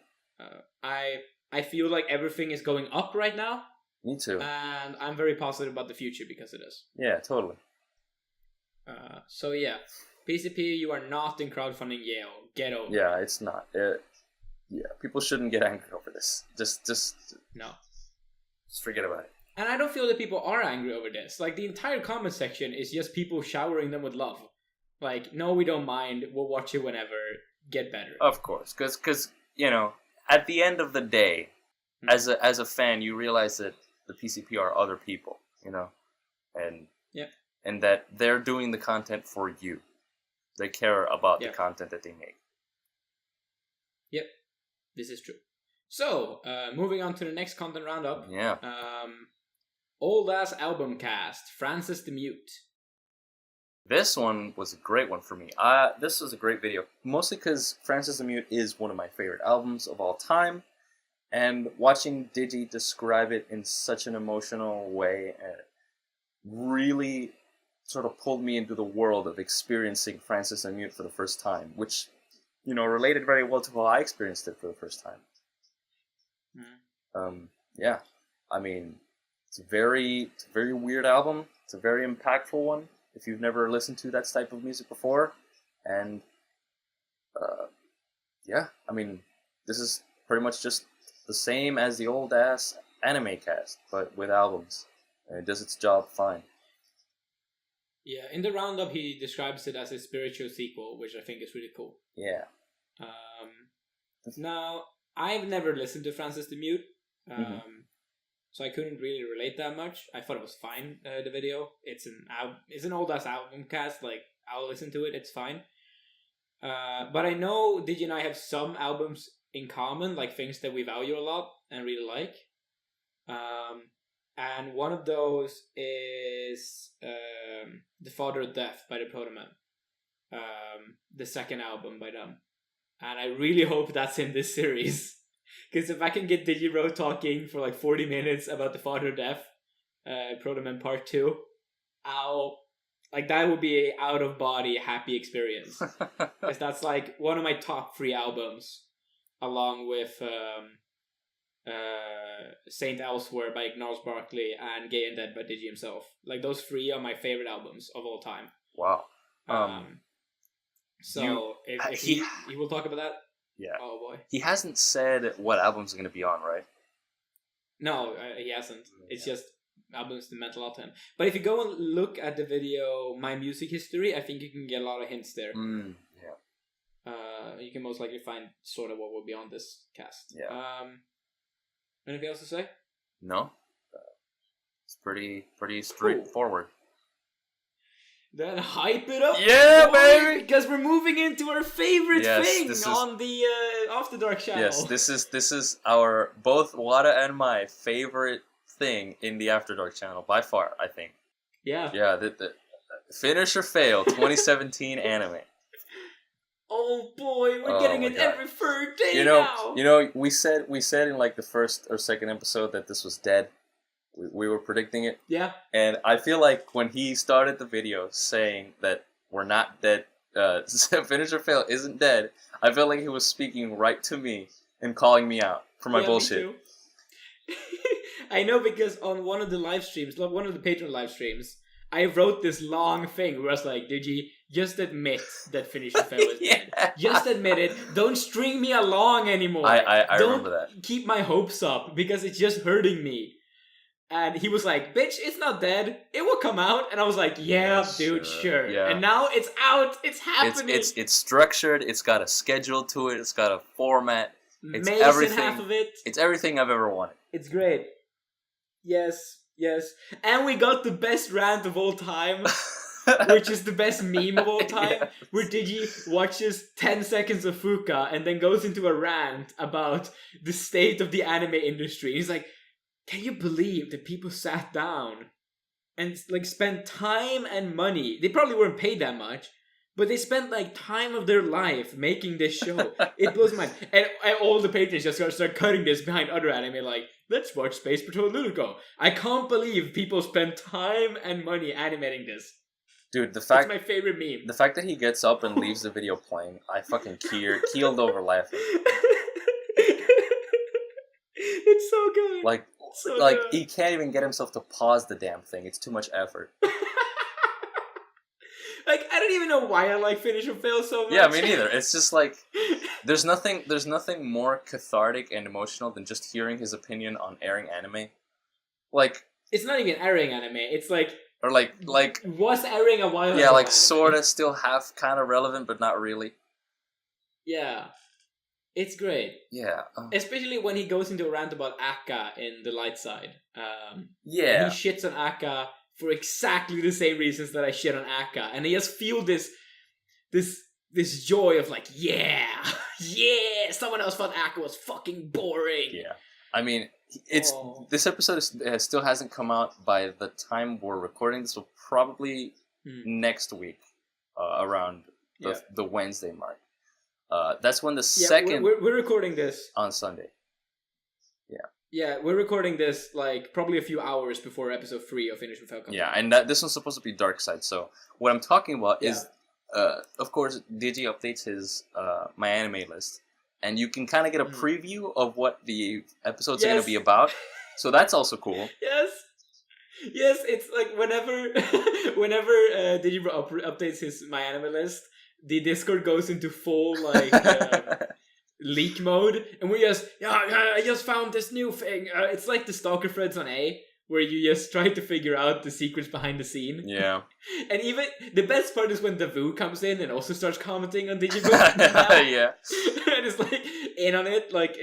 I feel like everything is going up right now. Me too. And I'm very positive about the future because of this. Yeah, totally. So yeah. PCP, you are not in crowdfunding Yale. Get over it. Yeah, it's not. Yeah, people shouldn't get angry over this. Just forget about it. And I don't feel that people are angry over this. Like, the entire comment section is just people showering them with love. Like, no, we don't mind. We'll watch it whenever. Get better. Of course, because you know, at the end of the day, as a fan, you realize that the PCP are other people, you know, and that they're doing the content for you. They care about the content that they make. Yep, this is true. So, moving on to the next content roundup. Yeah. Old Ass Album Cast, Francis the Mute. This one was a great one for me. This was a great video, mostly because Francis the Mute is one of my favorite albums of all time, and watching Digi describe it in such an emotional way really sort of pulled me into the world of experiencing Francis the Mute for the first time, which, you know, related very well to how I experienced it for the first time. Yeah, I mean, it's a very weird album. It's a very impactful one if you've never listened to that type of music before. And yeah, I mean, this is pretty much just the same as the old ass anime cast, but with albums. And it does its job fine. Yeah, in the roundup he describes it as a spiritual sequel, which I think is really cool. Yeah. Now, I've never listened to Francis the Mute, so I couldn't really relate that much. I thought it was fine, the video. It's an old-ass album cast, like, I'll listen to it, it's fine. But I know Digi and I have some albums in common, like things that we value a lot and really like. And one of those is The Father of Death by the Protomen. The second album by them. And I really hope that's in this series. Because if I can get Digibro talking for like 40 minutes about The Father of Death, Protomen Part 2, that would be an out-of-body happy experience. Because that's like one of my top 3 albums, along with Saint Elsewhere by Gnarls Barkley and Gay and Dead by Digi himself. Like, those 3 are my favorite albums of all time. Wow. If he will talk about that. Yeah. Oh boy. He hasn't said what albums are going to be on, right? No, he hasn't. It's just albums that meant a lot to him. But if you go and look at the video My Music History, I think you can get a lot of hints there. Yeah. you can most likely find sort of what will be on this cast. Yeah. Anything else to say? No. It's pretty straightforward. Then hype it up, yeah, boy, baby! Because we're moving into our favorite thing this is, on the After Dark channel. Yes, this is our both Whatta and my favorite thing in the After Dark channel by far. I think. Yeah. Yeah. The Finish or Fail 2017 anime. Oh boy, we're getting it every third day now. You know, we said in like the first or second episode that this was dead. We were predicting it. Yeah. And I feel like when he started the video saying that we're not dead, Finish or Fail isn't dead, I felt like he was speaking right to me and calling me out for my bullshit. Me too. I know, because on one of the live streams, one of the Patreon live streams, I wrote this long thing where I was like, Digi, just admit that Finish or Fail is dead. Just admit it. Don't string me along anymore. I remember that. Don't keep my hopes up, because it's just hurting me. And he was like, bitch, it's not dead. It will come out. And I was like, yeah, dude, sure. Yeah. And now it's out. It's happening. It's structured. It's got a schedule to it. It's got a format. It's Mason everything. Half of it. It's everything I've ever wanted. It's great. Yes. And we got the best rant of all time, which is the best meme of all time, where Digi watches 10 seconds of Fuka and then goes into a rant about the state of the anime industry. He's like, can you believe that people sat down and like spent time and money? They probably weren't paid that much, but they spent like time of their life making this show. It blows my mind. And all the patrons just start cutting this behind other anime, like, let's watch Space Patrol Lyrical. I can't believe people spent time and money animating this. Dude, It's my favorite meme. The fact that he gets up and leaves the video playing, I fucking keeled over laughing. It's so good. Like, he can't even get himself to pause the damn thing. It's too much effort. Like, I don't even know why I like Finish or Fail so much. Yeah, me neither. It's just like, there's nothing more cathartic and emotional than just hearing his opinion on airing anime. Like, it's not even airing anime. It's like, or like was airing a while ago. Yeah, like anime. sorta still half kind of relevant, but not really. Yeah. It's great. Yeah. Especially when he goes into a rant about Akka in The Light Side. Yeah. He shits on Akka for exactly the same reasons that I shit on Akka. And he just feel this joy of like, yeah, someone else thought Akka was fucking boring. Yeah. I mean, this episode still hasn't come out by the time we're recording this, so probably next week, around the Wednesday mark. That's when the second... We're recording this on Sunday. Yeah, we're recording this like probably a few hours before episode 3 of Finish with Falcon. Yeah, and this one's supposed to be Dark Side. So what I'm talking about is, of course, Digi updates his my anime list, and you can kind of get a preview of what the episodes are going to be about. So that's also cool. Yes, it's like whenever Digibro updates his my anime list, the Discord goes into full like leak mode, and we just I just found this new thing. It's like the stalker threads on A, where you just try to figure out the secrets behind the scene. Yeah. And even the best part is when Davu comes in and also starts commenting on Digibro. Yeah. And it's like in on it, like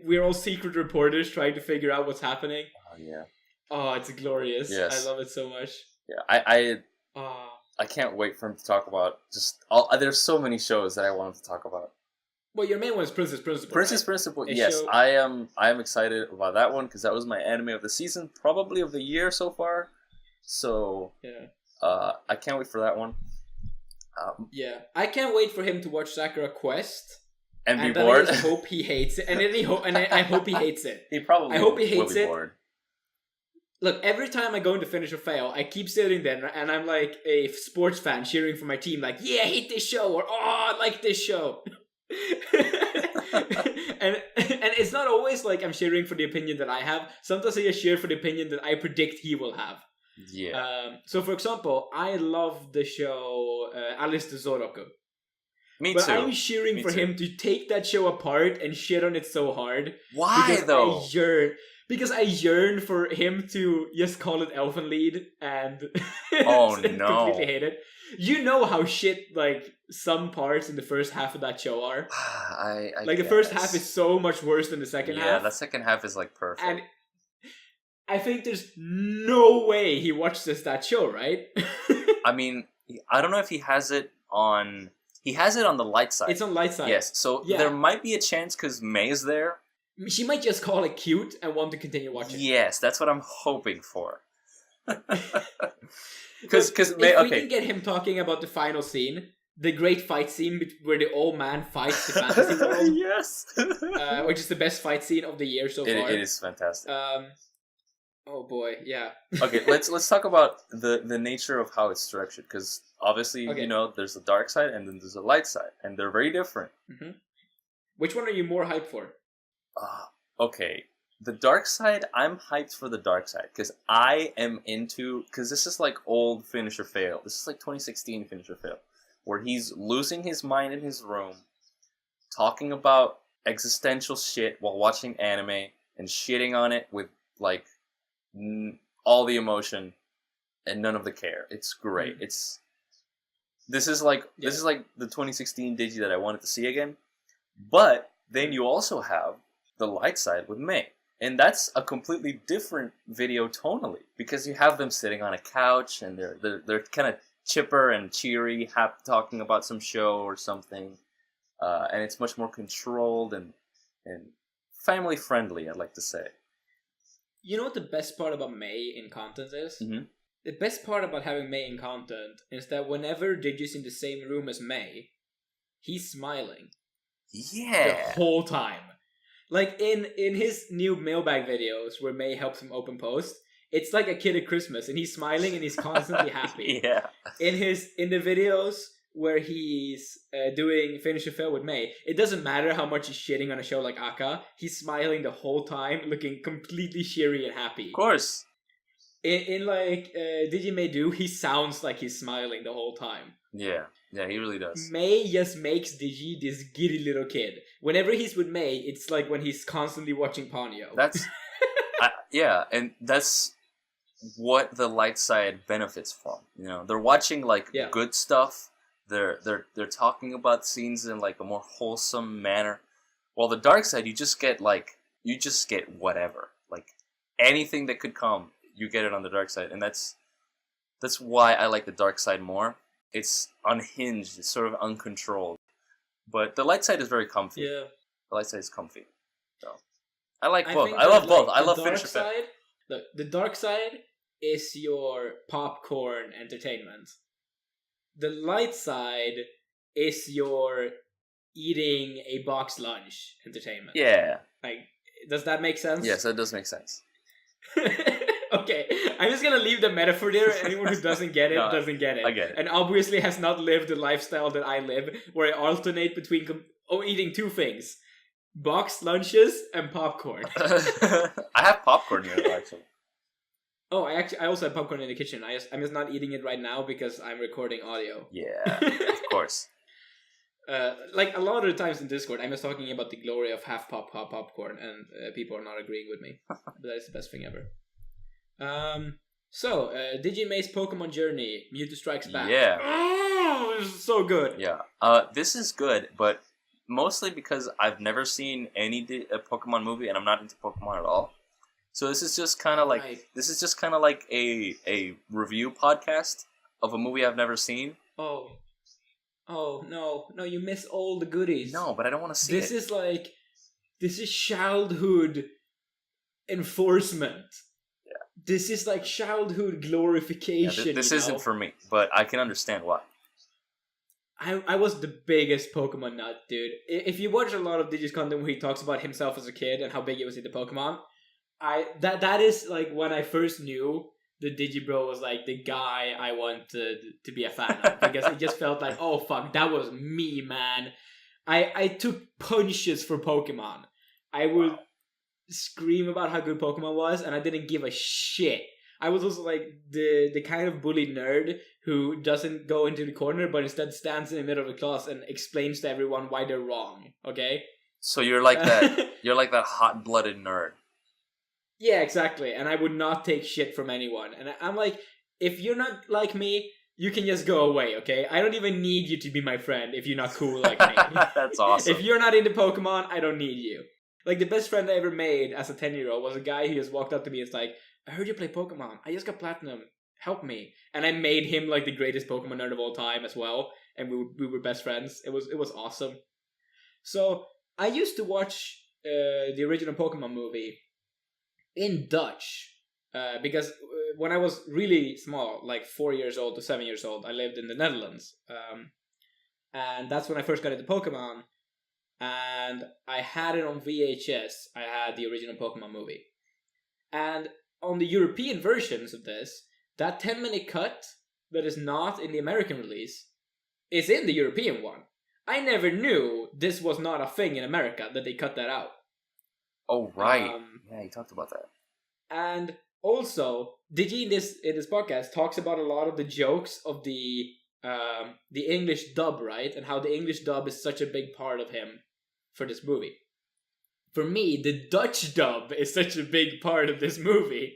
we're all secret reporters trying to figure out what's happening. Oh yeah. Oh, it's glorious. Yes. I love it so much. Yeah, I can't wait for him to talk about there's so many shows that I want him to talk about. Well, your main one is Princess Principal. Princess Principal, yes. I am excited about that one because that was my anime of the season, probably of the year so far. So, I can't wait for that one. I can't wait for him to watch Sakura Quest. And be bored. I hope he hates it. And then I hope he hates it. He probably I hope he hates will be it. Bored. Look, every time I go into Finish or Fail, I keep sitting there and I'm like a sports fan cheering for my team, like, yeah, I hate this show, or oh, I like this show. and it's not always like I'm cheering for the opinion that I have. Sometimes I just cheer for the opinion that I predict he will have. Yeah. So, for example, I love the show Alice the Zoroku. Me but too. I'm cheering for him to take that show apart and shit on it so hard. Why though? Because I yearn for him to just call it Elfenlied and Oh no. completely hate it. You know how shit like some parts in the first half of that show are. I like the first half is so much worse than the second half. Yeah, the second half is like perfect. And I think there's no way he watches that show, right? I mean, I don't know if he has it on. He has it on the light side. It's on light side. Yes, so there might be a chance because May is there. She might just call it cute and want to continue watching. Yes, that's what I'm hoping for. Because if we can get him talking about the final scene, the great fight scene where the old man fights the fantasy world. Yes, which is the best fight scene of the year so far. It is fantastic. Oh boy, yeah. Okay, let's talk about the nature of how it's structured, because obviously you know there's a dark side and then there's a light side, and they're very different. Mm-hmm. Which one are you more hyped for? Okay, the dark side. I'm hyped for the dark side because I am into because this is like old Finish or Fail. This is like 2016 Finish or Fail, where he's losing his mind in his room, talking about existential shit while watching anime and shitting on it with like all the emotion and none of the care. It's great. This is like the 2016 Digi that I wanted to see again. But then you also have the light side with May, and that's a completely different video tonally because you have them sitting on a couch and they're kind of chipper and cheery, talking about some show or something, and it's much more controlled and family friendly. I'd like to say. You know what the best part about May in content is? Mm-hmm. The best part about having May in content is that whenever Digi's in the same room as May, he's smiling. Yeah. The whole time. Like in his new mailbag videos where May helps him open post, it's like a kid at Christmas and he's smiling and he's constantly happy. Yeah. In the videos where he's doing Finish or Fail with May, it doesn't matter how much he's shitting on a show like Aka, he's smiling the whole time, looking completely cheery and happy. Of course. In like Digi May Do, he sounds like he's smiling the whole time. Yeah, he really does. May just makes Digi this giddy little kid. Whenever he's with May, it's like when he's constantly watching Ponyo. That's and that's what the light side benefits from. You know, they're watching like good stuff. They're talking about scenes in like a more wholesome manner. While the dark side, you just get whatever, like anything that could come, you get it on the dark side, and that's why I like the dark side more. It's unhinged, it's sort of uncontrolled, but the light side is very comfy. Yeah, the light side is comfy. So I like both. I love both. I love Finish or Fail. Look, the dark side is your popcorn entertainment. The light side is your eating a box lunch entertainment. Yeah. Like, does that make sense? Yes, that does make sense. Okay, I'm just gonna leave the metaphor there. Anyone who doesn't get it doesn't get it. I get it. And obviously has not lived the lifestyle that I live, where I alternate between eating two things: box lunches and popcorn. I have popcorn here, actually. Oh, I also have popcorn in the kitchen. I'm just not eating it right now because I'm recording audio. Yeah, of course. Like a lot of the times in Discord, I'm just talking about the glory of half popcorn, and people are not agreeing with me. But that is the best thing ever. So Digi May's Pokemon Journey, Mewtwo Strikes Back. Yeah. Oh, this is so good. Yeah. This is good, but mostly because I've never seen any Pokemon movie, and I'm not into Pokemon at all. So this is just kind of like a review podcast of a movie I've never seen. Oh no! You miss all the goodies. No, but I don't want to see it. This is childhood enforcement. Yeah. This is like childhood glorification. Yeah, this isn't for me, but I can understand why. I was the biggest Pokemon nut, dude. If you watch a lot of Digi's content where he talks about himself as a kid and how big he was into Pokemon, that is like when I first knew the Digibro was like the guy I wanted to be a fan of, because it just felt like, oh fuck, that was me, man. I took punches for Pokemon. I would scream about how good Pokemon was, and I didn't give a shit. I was also like the kind of bully nerd who doesn't go into the corner, but instead stands in the middle of the class and explains to everyone why they're wrong. Okay. So you're like that. You're like that hot-blooded nerd. Yeah, exactly. And I would not take shit from anyone. And I'm like, if you're not like me, you can just go away, okay? I don't even need you to be my friend if you're not cool like me. That's awesome. If you're not into Pokemon, I don't need you. Like, the best friend I ever made as a 10-year-old was a guy who just walked up to me and was like, I heard you play Pokemon. I just got Platinum. Help me. And I made him, like, the greatest Pokemon nerd of all time as well. And we were best friends. It was awesome. So, I used to watch the original Pokemon movie in Dutch. Because when I was really small, like 4 years old to 7 years old, I lived in the Netherlands. And that's when I first got into Pokemon. And I had it on VHS. I had the original Pokemon movie. And on the European versions of this, that 10-minute cut that is not in the American release is in the European one. I never knew this was not a thing in America, that they cut that out. Oh, right. Yeah, you talked about that. And also, Digi in this podcast talks about a lot of the jokes of the English dub, right? And how the English dub is such a big part of him for this movie. For me, the Dutch dub is such a big part of this movie.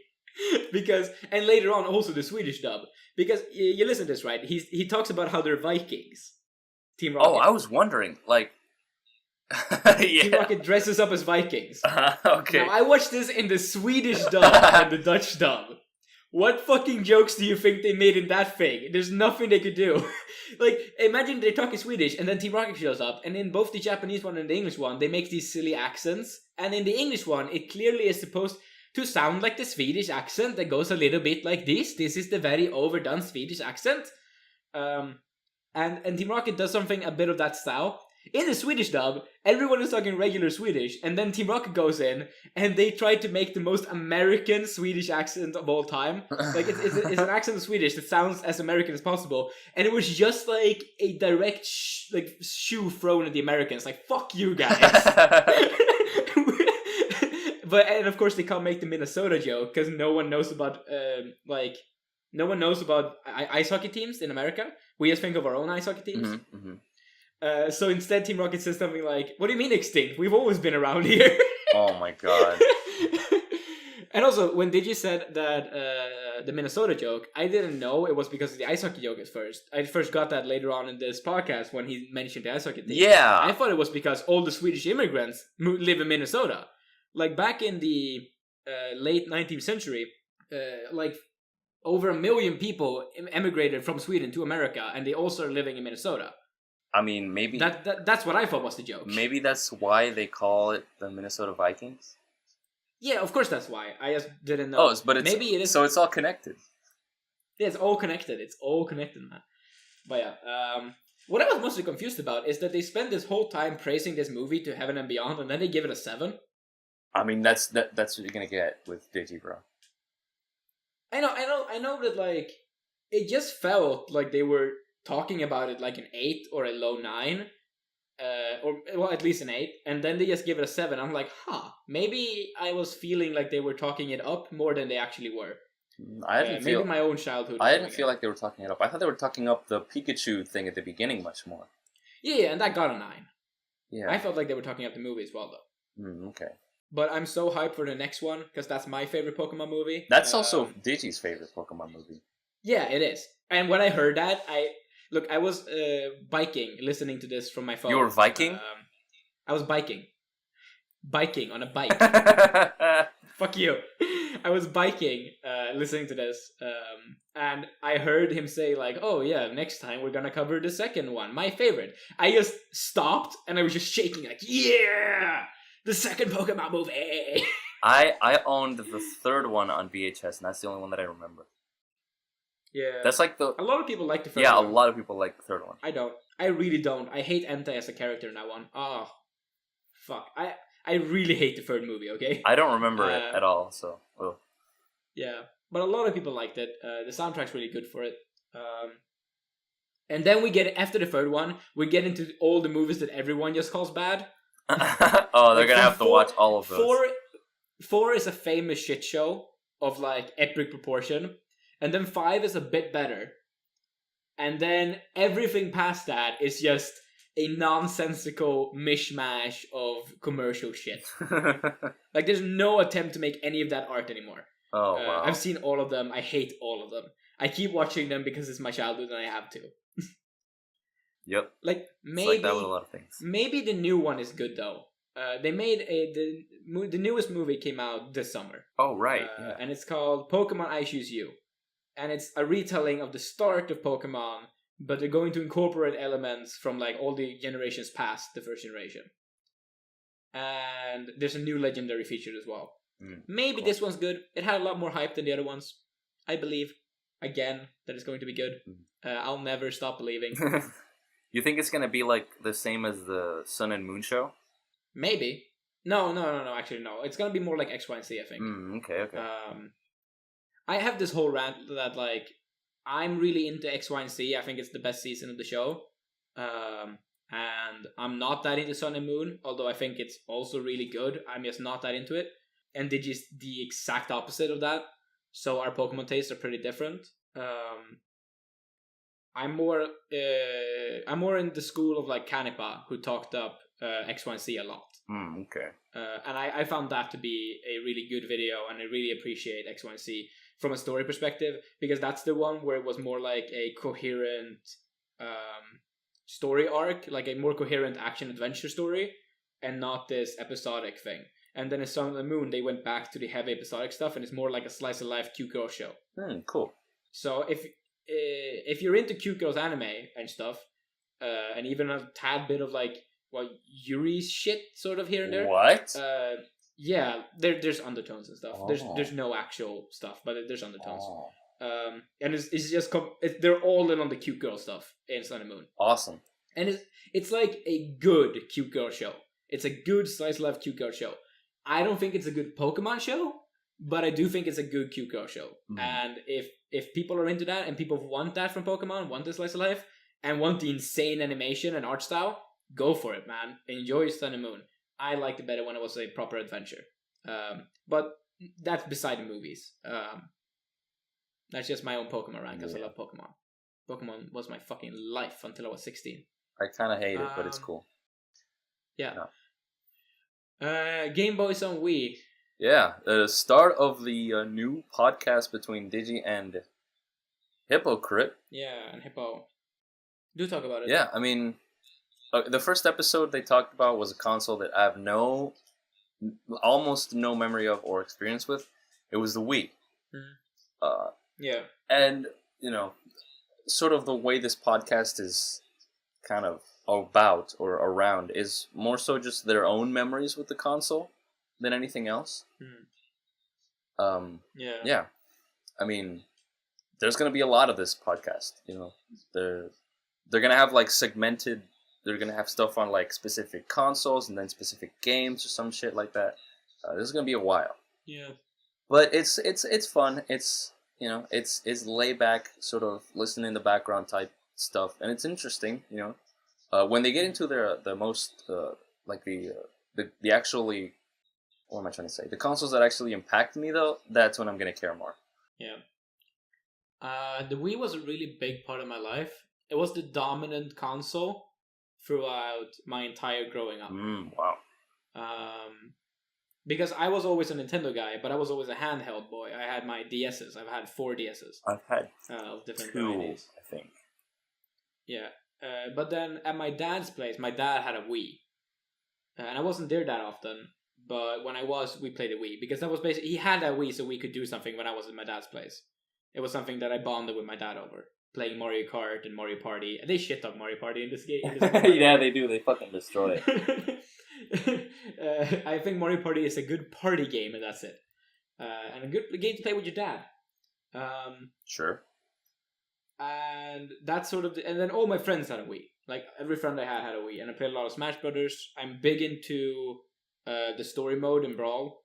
Because, and later on also the Swedish dub. Because, you listen to this, right? He talks about how they're Vikings. Team Rocket. Oh, I was wondering, like... Team Rocket dresses up as Vikings. Okay. Now, I watched this in the Swedish dub and the Dutch dub. What fucking jokes do you think they made in that thing? There's nothing they could do. Like, imagine they're talking Swedish and then Team Rocket shows up, and in both the Japanese one and the English one, they make these silly accents. And in the English one, it clearly is supposed to sound like the Swedish accent that goes a little bit like this. This is the very overdone Swedish accent. And Team Rocket does something a bit of that style. In the Swedish dub, everyone is talking regular Swedish, and then Team Rocket goes in, and they try to make the most American Swedish accent of all time. Like, it's an accent of Swedish that sounds as American as possible, and it was just like a direct shoe thrown at the Americans. Like, fuck you guys. And of course they can't make the Minnesota joke, because no one knows about, ice hockey teams in America. We just think of our own ice hockey teams. Mm-hmm, mm-hmm. So instead, Team Rocket says something like, what do you mean extinct? We've always been around here. Oh my god. And also, when Digi said that the Minnesota joke, I didn't know it was because of the ice hockey joke at first. I first got that later on in this podcast when he mentioned the ice hockey team. Yeah. I thought it was because all the Swedish immigrants live in Minnesota. Like, back in the late 19th century, over 1 million people emigrated from Sweden to America, and they all started living in Minnesota. I mean, maybe... That's what I thought was the joke. Maybe that's why they call it the Minnesota Vikings? Yeah, of course that's why. I just didn't know. Oh, but maybe it is... So it's all connected. Yeah, it's all connected. It's all connected, man. But yeah, what I was mostly confused about is that they spend this whole time praising this movie to heaven and beyond, and then they give it a 7. I mean, that's what you're gonna get with Digibro. I know that, like, it just felt like they were talking about it like an 8 or a low 9, or at least an 8, and then they just give it a 7. I'm like, maybe I was feeling like they were talking it up more than they actually were. I didn't feel... Maybe my own childhood. I didn't feel like they were talking it up. I thought they were talking up the Pikachu thing at the beginning much more. Yeah, and that got a 9. Yeah. I felt like they were talking up the movie as well, though. Okay. But I'm so hyped for the next one, because that's my favorite Pokemon movie. That's also Digi's favorite Pokemon movie. Yeah, it is. And when I heard that, I was biking, listening to this from my phone. You were Viking? I was biking. Biking on a bike. Fuck you. I was biking, listening to this, and I heard him say, like, oh yeah, next time we're gonna cover the second one, my favorite. I just stopped, and I was just shaking, like, yeah! The second Pokemon movie! I owned the third one on VHS, and that's the only one that I remember. Yeah. That's like the... A lot of people like the third one. Yeah, a lot of people like the third one. I don't. I really don't. I hate Entei as a character in that one. Oh. Fuck. I really hate the third movie, okay? I don't remember it at all, so... Oh. Yeah. But a lot of people liked it. The soundtrack's really good for it. And then we get, after the third one, we get into all the movies that everyone just calls bad. Oh, they're gonna have to watch all of those. 4 is a famous shit show of, like, epic proportion. And then 5 is a bit better. And then everything past that is just a nonsensical mishmash of commercial shit. Like, there's no attempt to make any of that art anymore. Oh, wow. I've seen all of them. I hate all of them. I keep watching them because it's my childhood and I have to. Yep. Like, maybe it's like that with a lot of things. Maybe the new one is good though. They made the newest movie came out this summer. Oh, right. Yeah. And it's called Pokemon I Choose You. And it's a retelling of the start of Pokemon, but they're going to incorporate elements from like all the generations past the first generation. And there's a new legendary feature as well. Maybe cool. This one's good. It had a lot more hype than the other ones. I believe, again, that it's going to be good. I'll never stop believing. You think it's going to be like the same as the Sun and Moon show? Maybe. No. Actually, no. It's going to be more like X, Y, and Z, I think. Okay. I have this whole rant that, like, I'm really into X, Y, and Z. I think it's the best season of the show. And I'm not that into Sun and Moon, although I think it's also really good. I'm just not that into it. And Digi's the exact opposite of that. So our Pokemon tastes are pretty different. I'm more in the school of like Canepa, who talked up X, Y, and Z a lot. Okay. And I found that to be a really good video, and I really appreciate X, Y, and Z from a story perspective, because that's the one where it was more like a coherent story arc, like a more coherent action adventure story, and not this episodic thing. And then in Sun and the Moon, they went back to the heavy episodic stuff, and it's more like a slice of life cute girl show. Cool. So if you're into cute girls anime and stuff, and even a tad bit of like Yuri shit sort of here and there. What? Yeah, there's undertones and stuff. There's no actual stuff, but there's undertones. And it's just they're all in on the cute girl stuff in Sun and Moon. Awesome. And it's like a good cute girl show. It's a good slice of life cute girl show. I don't think it's a good Pokemon show, but I do think it's a good cute girl show. And if people are into that and people want that from Pokemon, want this slice of life, and want the insane animation and art style, go for it, man. Enjoy Sun and Moon. I liked it better when it was a proper adventure. But that's beside the movies. That's just my own Pokemon rant, because I love Pokemon. Pokemon was my fucking life until I was 16. I kind of hate it, but it's cool. Yeah. No. Game Boys on Wii. Yeah, the start of the new podcast between Digi and Hypocrite. Yeah, and Hippo. Do talk about it. Yeah, I mean, the first episode they talked about was a console that I have almost no memory of or experience with. It was the Wii. Yeah. And, sort of the way this podcast is kind of about or around is more so just their own memories with the console than anything else. Yeah. I mean, there's going to be a lot of this podcast, They're going to have like segmented, they're going to have stuff on like specific consoles and then specific games or some shit like that. This is going to be a while. Yeah. But it's fun. It's, it's laid back, sort of listen in the background type stuff, and it's interesting, when they get into the most like the actually, what am I trying to say? The consoles that actually impact me though, that's when I'm gonna care more. Yeah. The Wii was a really big part of my life. It was the dominant console throughout my entire growing up. Wow. Because I was always a Nintendo guy, but I was always a handheld boy. I had my DSs. I've had 4 DSs. I've had of different 2, varieties. I think. Yeah. But then at my dad's place, my dad had a Wii. And I wasn't there that often, but when I was, we played a Wii. Because that was basically, he had a Wii so we could do something when I was at my dad's place. It was something that I bonded with my dad over. Playing Mario Kart and Mario Party. They shit talk Mario Party in this game. Yeah, they do. They fucking destroy it. I think Mario Party is a good party game, and that's it. And a good game to play with your dad. Sure. And that's sort of... and then all my friends had a Wii. Like, every friend I had a Wii. And I played a lot of Smash Brothers. I'm big into the story mode in Brawl.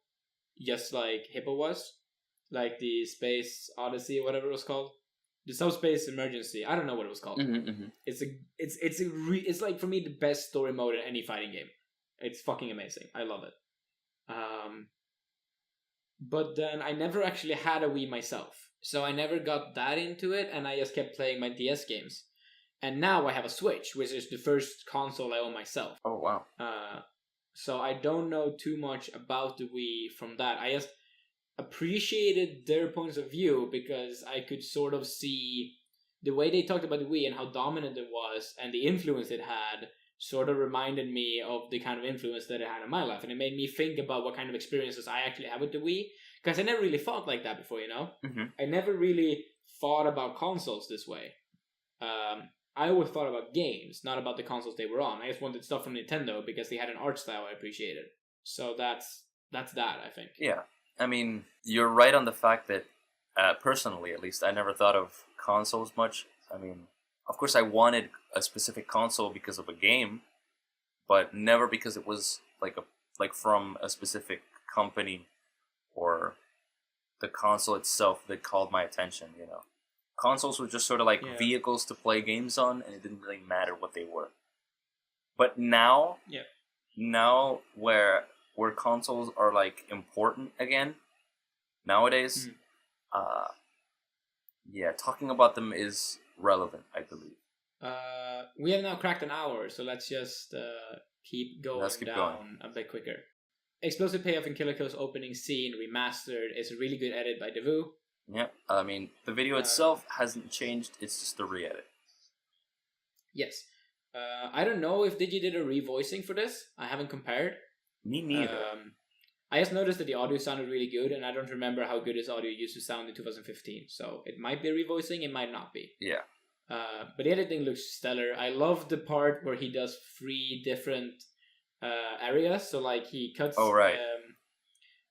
Just like Hippo was. Like the Space Odyssey or whatever it was called. The Subspace Emergency. I don't know what it was called. It's like, for me, the best story mode in any fighting game. It's fucking amazing. I love it. But then I never actually had a Wii myself. So I never got that into it, and I just kept playing my DS games. And now I have a Switch, which is the first console I own myself. Oh, wow. So I don't know too much about the Wii from that. I just appreciated their points of view because I could sort of see the way they talked about the Wii and how dominant it was and the influence it had sort of reminded me of the kind of influence that it had in my life. And it made me think about what kind of experiences I actually have with the Wii. Because I never really thought like that before, you know? Mm-hmm. I never really thought about consoles this way. I always thought about games, not about the consoles they were on. I just wanted stuff from Nintendo because they had an art style I appreciated. So that's that, I think. Yeah. I mean, you're right on the fact that, personally at least, I never thought of consoles much. I mean, of course I wanted a specific console because of a game, but never because it was like from a specific company or the console itself that called my attention, you know. Consoles were just sort of like vehicles to play games on, and it didn't really matter what they were. But now, where consoles are like important again, nowadays, talking about them is relevant, I believe. We have now cracked an hour, so let's just keep going a bit quicker. Explosive Payoff in Killer Kill's opening scene remastered is a really good edit by Devu. Yeah, I mean, the video itself hasn't changed, it's just a re-edit. Yes. I don't know if Digi did a revoicing for this. I haven't compared. Me neither. I just noticed that the audio sounded really good, and I don't remember how good his audio used to sound in 2015. So it might be a revoicing, it might not be. Yeah. But the editing looks stellar. I love the part where he does 3 different areas. So like he cuts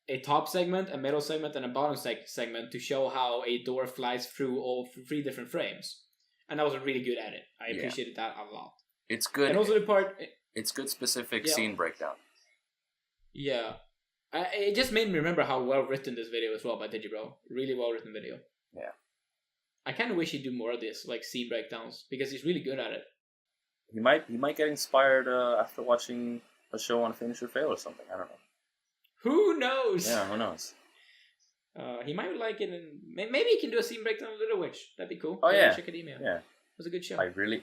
a top segment, a middle segment, and a bottom segment to show how a door flies through all 3 different frames. And that was a really good edit. I appreciated that a lot. It's good. And also the part... It's good specific scene breakdown. Yeah. It just made me remember how well written this video is well by Digibro. Really well written video. Yeah. I kind of wish he'd do more of this, like scene breakdowns, because he's really good at it. He might get inspired after watching a show on Finish or Fail or something. I don't know. Who knows? Yeah, who knows? He might like it, and maybe he can do a scene breakdown of Little Witch. That'd be cool. Oh yeah, Academia. Yeah. It was a good show.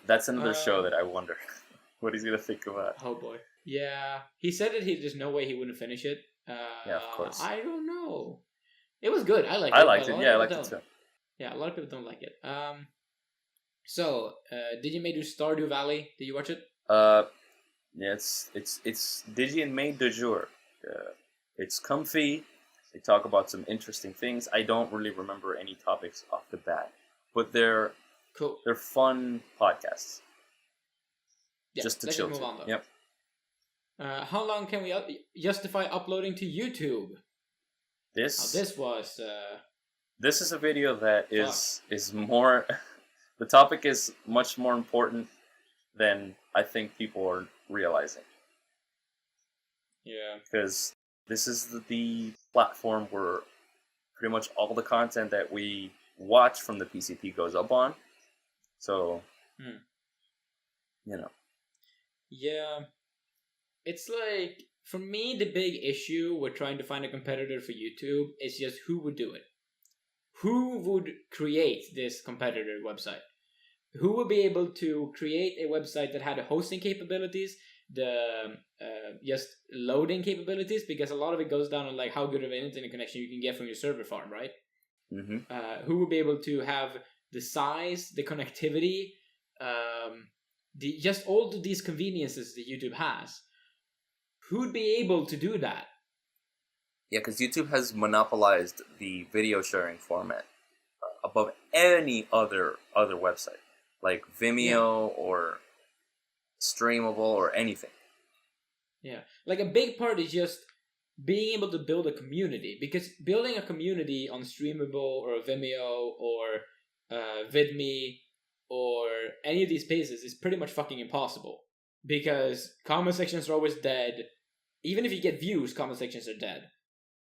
That's another show that I wonder what he's gonna think of that. Oh boy. Yeah, he said that there's no way he wouldn't finish it. Yeah, of course. I don't know. It was good. I liked it. I liked it. Yeah, I liked it too. Yeah, a lot of people don't like it. So did you do Stardew Valley? Did you watch it? Yeah, it's Digi and May de jour. It's comfy. They talk about some interesting things. I don't really remember any topics off the bat, but they're cool. They're fun podcasts. Yeah, just to let's chill move to. on, though. Yep. How long can we justify uploading to YouTube? This was. This is a video that is more. The topic is much more important than I think people are realizing. Yeah. Because this is the platform where pretty much all the content that we watch from the PCP goes up on. So, you know. Yeah. It's like, for me, the big issue with trying to find a competitor for YouTube is just who would do it. Who would create this competitor website? Who would be able to create a website that had the hosting capabilities, the just loading capabilities, because a lot of it goes down on like how good of an internet connection you can get from your server farm, right? Mm-hmm. Who would be able to have the size, the connectivity, just all of these conveniences that YouTube has? Who'd be able to do that? Yeah, because YouTube has monopolized the video sharing format above any other website, like Vimeo or Streamable or anything. Yeah, like a big part is just being able to build a community, because building a community on Streamable or Vimeo or VidMe or any of these places is pretty much fucking impossible, because comment sections are always dead. Even if you get views, comment sections are dead.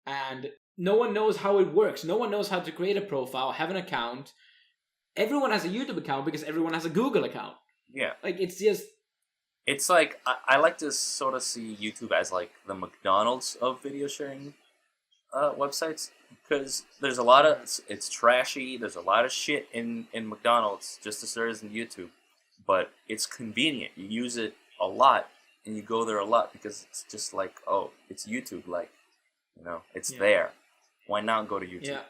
And no one knows how it works. No one knows how to create a profile, have an account. Everyone has a YouTube account because everyone has a Google account. Yeah. Like, it's just... It's like, I like to sort of see YouTube as like the McDonald's of video sharing websites. Because there's a lot of... It's trashy. There's a lot of shit in McDonald's, just as there is in YouTube. but it's convenient. You use it a lot, and you go there a lot because it's just like, oh, it's YouTube. Like, it's there. Why not go to YouTube? Yeah.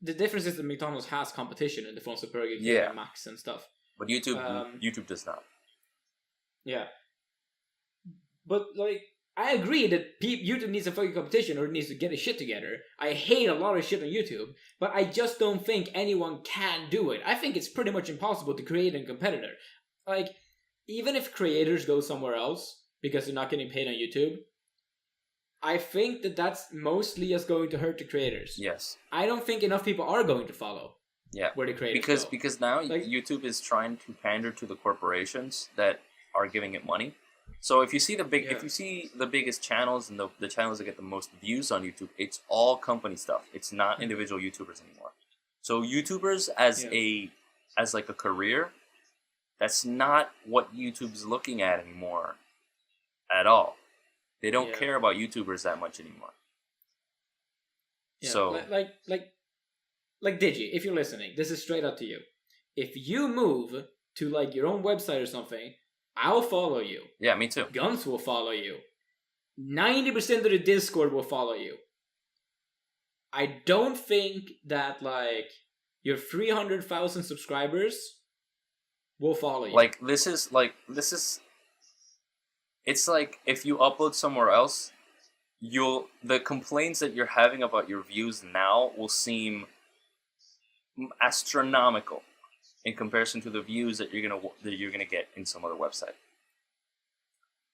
The difference is that McDonald's has competition in the forms of Burger King and Max and stuff. But YouTube does not. Yeah. But, like, I agree that YouTube needs a fucking competition or it needs to get its shit together. I hate a lot of shit on YouTube, but I just don't think anyone can do it. I think it's pretty much impossible to create a competitor. Like, even if creators go somewhere else because they're not getting paid on YouTube, I think that that's mostly just going to hurt the creators. Yes. I don't think enough people are going to follow. Yeah. Where the creators go. Because now YouTube is trying to pander to the corporations that are giving it money. So if you see if you see the biggest channels and the channels that get the most views on YouTube, it's all company stuff. It's not individual YouTubers anymore. So YouTubers as like a career, that's not what YouTube's looking at anymore at all. They don't care about YouTubers that much anymore. Yeah, so like Digi, if you're listening, this is straight up to you. If you move to like your own website or something, I'll follow you. Yeah, me too. Ghuntz will follow you. 90% of the Discord will follow you. I don't think that like your 300,000 subscribers will follow you. It's like if you upload somewhere else, the complaints that you're having about your views now will seem astronomical in comparison to the views that you're gonna get in some other website.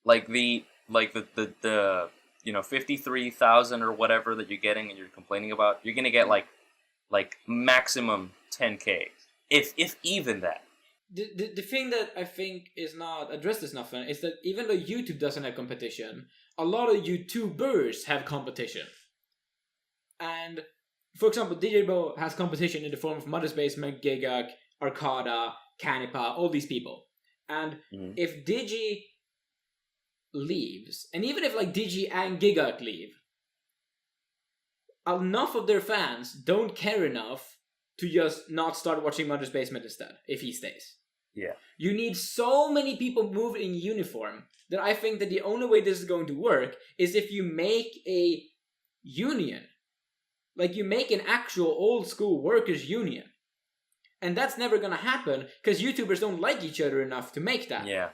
Like the 53,000 or whatever that you're getting and you're complaining about, you're gonna get like maximum 10K, if even that. The thing that I think is not addressed enough is that even though YouTube doesn't have competition, a lot of YouTubers have competition. And, for example, Digibois has competition in the form of Mother's Basement, Gigak, Arcada, Canipa, all these people. And if Digi leaves, and even if like Digi and Gigak leave, enough of their fans don't care enough to just not start watching Mother's Basement instead, if he stays. Yeah. You need so many people moved in uniform that I think that the only way this is going to work is if you make a union. Like you make an actual old school workers union. And that's never going to happen because YouTubers don't like each other enough to make that. Yeah.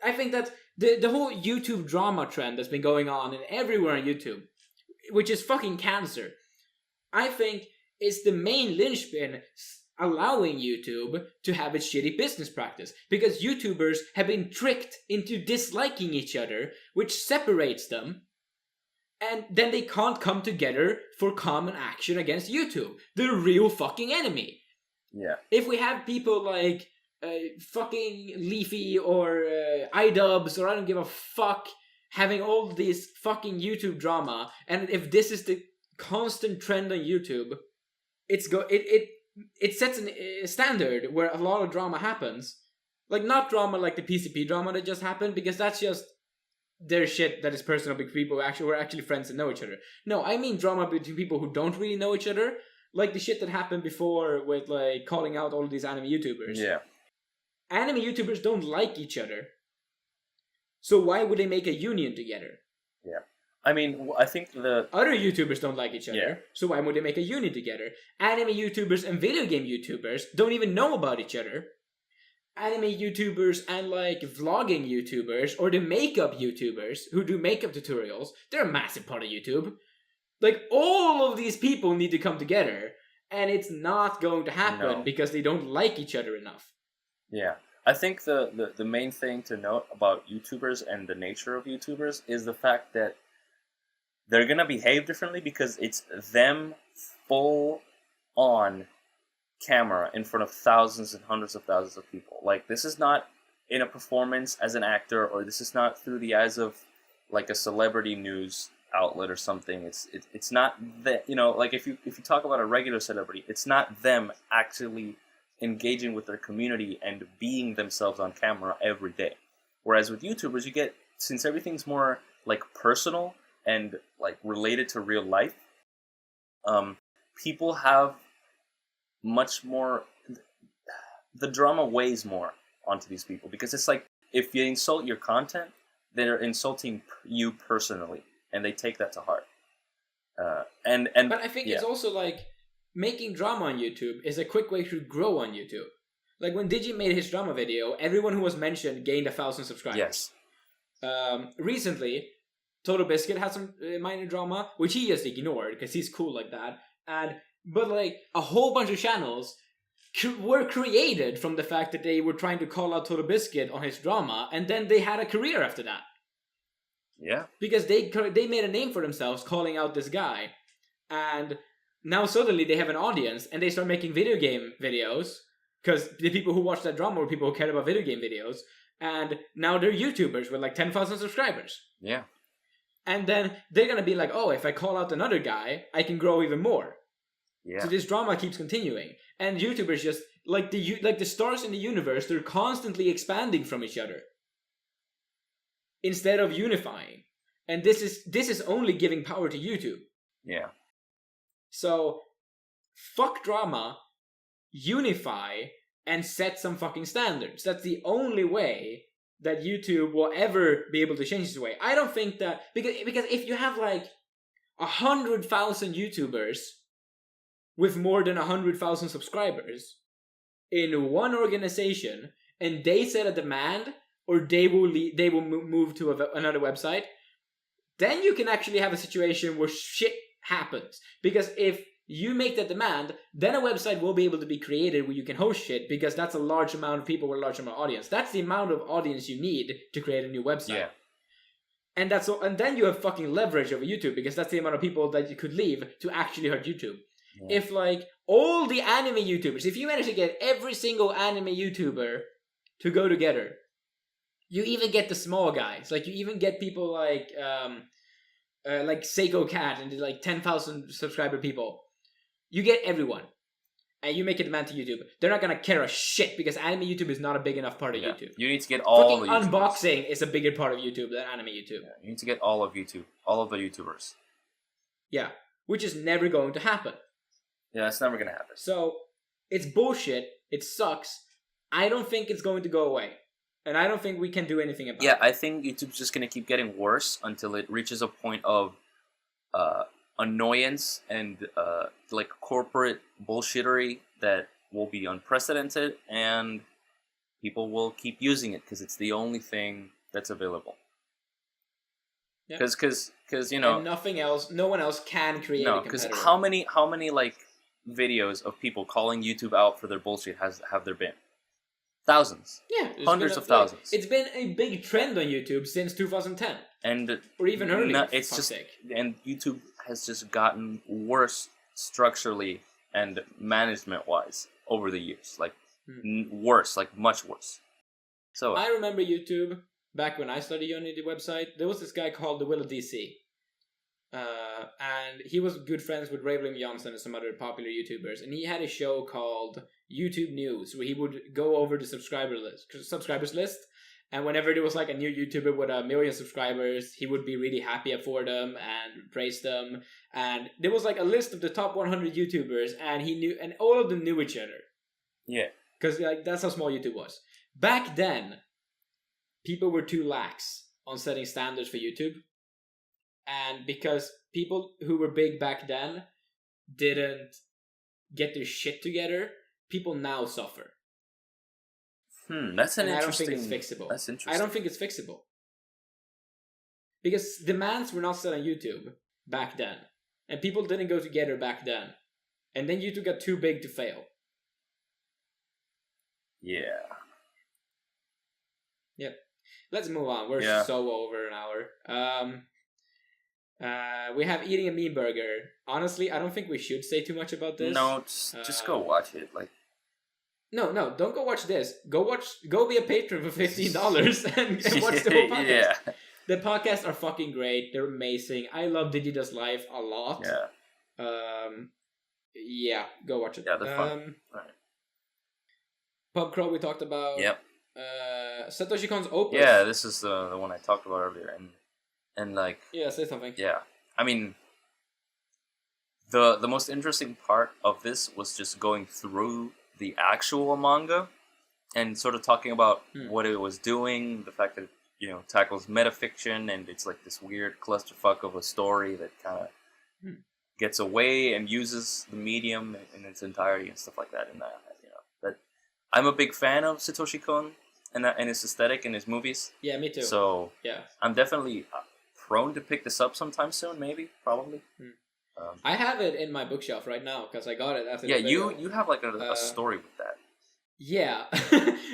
I think that the whole YouTube drama trend that's been going on and everywhere on YouTube, which is fucking cancer, I think is the main linchpin allowing YouTube to have its shitty business practice. Because YouTubers have been tricked into disliking each other, which separates them. And then they can't come together for common action against YouTube, the real fucking enemy. Yeah. If we have people like fucking Leafy or iDubbbz or I don't give a fuck having all this fucking YouTube drama, and if this is the constant trend on YouTube, it sets a standard where a lot of drama happens. Like, not drama like the PCP drama that just happened, because that's just their shit that is personal because people were actually friends and know each other. No, I mean drama between people who don't really know each other, like the shit that happened before with like calling out all of these anime YouTubers. Yeah. Anime YouTubers don't like each other. So why would they make a union together? Yeah. I mean, I think the other YouTubers don't like each other, yeah. So why would they make a union together? Anime YouTubers and video game YouTubers don't even know about each other. Anime YouTubers and like vlogging YouTubers or the makeup YouTubers who do makeup tutorials, they're a massive part of YouTube. Like, all of these people need to come together, and it's not going to happen because they don't like each other enough. Yeah. I think the main thing to note about YouTubers and the nature of YouTubers is the fact that they're going to behave differently because it's them full on camera in front of thousands and hundreds of thousands of people. Like, this is not in a performance as an actor, or this is not through the eyes of like a celebrity news outlet or something. It's not that, you know, like if you talk about a regular celebrity, it's not them actually engaging with their community and being themselves on camera every day. Whereas with YouTubers, you get, since everything's more like personal and like related to real life, people have much more, the drama weighs more onto these people because it's like if you insult your content, they're insulting you personally, and they take that to heart. But I think it's also like making drama on YouTube is a quick way to grow on YouTube. Like when Digi made his drama video, everyone who was mentioned gained 1,000 subscribers. Yes. Recently, Total Biscuit had some minor drama, which he just ignored because he's cool like that. But like a whole bunch of channels were created from the fact that they were trying to call out Total Biscuit on his drama, and then they had a career after that. Yeah. Because they made a name for themselves calling out this guy, and now suddenly they have an audience and they start making video game videos because the people who watched that drama were people who cared about video game videos, and now they're YouTubers with like 10,000 subscribers. Yeah. And then they're gonna be like, oh, if I call out another guy, I can grow even more. Yeah. So this drama keeps continuing, and YouTubers just like the stars in the universe, they're constantly expanding from each other instead of unifying. And this is only giving power to YouTube. Yeah. So fuck drama, unify, and set some fucking standards. That's the only way that YouTube will ever be able to change this way. I don't think that because if you have like 100,000 YouTubers with more than 100,000 subscribers in one organization, and they set a demand, or they will move to another website, then you can actually have a situation where shit happens. Because if you make that demand, then a website will be able to be created where you can host shit, because that's a large amount of people with a large amount of audience. That's the amount of audience you need to create a new website. Yeah. And then you have fucking leverage over YouTube, because that's the amount of people that you could leave to actually hurt YouTube. Yeah. If like all the anime YouTubers, if you manage to get every single anime YouTuber to go together, you even get the small guys. Like you even get people like Seiko Cat and like 10,000 subscriber people. You get everyone, and you make a demand to YouTube. They're not gonna care a shit because anime YouTube is not a big enough part of YouTube. You need to get all the YouTubers. Unboxing is a bigger part of YouTube than anime YouTube. Yeah, you need to get all of YouTube, all of the YouTubers. Yeah, which is never going to happen. Yeah, it's never gonna happen. So it's bullshit. It sucks. I don't think it's going to go away, and I don't think we can do anything about it. Yeah, I think YouTube's just gonna keep getting worse until it reaches a point of annoyance and like corporate bullshittery that will be unprecedented, and people will keep using it because it's the only thing that's available. Because you know, and nothing else, no one else can create. No, because how many like videos of people calling YouTube out for their bullshit have there been? Thousands. Yeah, hundreds of thousands. It's been a big trend on YouTube since 2010, and or even earlier. It's just and YouTube has just gotten worse structurally and management-wise over the years, like worse, like much worse. So I remember YouTube back when I started on the website. There was this guy called the Will of DC, and he was good friends with Raveling Johnson and some other popular YouTubers, and he had a show called YouTube News where he would go over the subscribers list. And whenever there was like a new YouTuber with 1 million subscribers, he would be really happy for them and praise them. And there was like a list of the top 100 YouTubers, and he knew, and all of them knew each other. Yeah, because like that's how small YouTube was back then. People were too lax on setting standards for YouTube, and because people who were big back then didn't get their shit together, people now suffer. That's an interesting... I don't think it's fixable. That's interesting. I don't think it's fixable. Because demands were not set on YouTube back then. And people didn't go together back then. And then YouTube got too big to fail. Yeah. Yep. Let's move on. We're so over an hour. We have Eating a Mean Burger. Honestly, I don't think we should say too much about this. No, just go watch it. Like... No, don't go watch this. Go be a patron for $15 and watch the whole podcast. Yeah. The podcasts are fucking great. They're amazing. I love Digibois life a lot. Yeah. Yeah, go watch it. Yeah, they're fun. Alright. Pub Crawl we talked about. Yep. Satoshi Kon's Opus. Yeah, this is the one I talked about earlier, and like. Yeah, say something. Yeah, I mean. The most interesting part of this was just going through the actual manga and sort of talking about what it was doing, the fact that tackles metafiction, and it's like this weird clusterfuck of a story that kind of gets away and uses the medium in its entirety and stuff like that. And that I'm a big fan of Satoshi Kon and his aesthetic and his movies. Yeah, me too. So yeah, I'm definitely prone to pick this up sometime soon, probably. I have it in my bookshelf right now because I got it after. Yeah, the video. you have like a story with that. Yeah,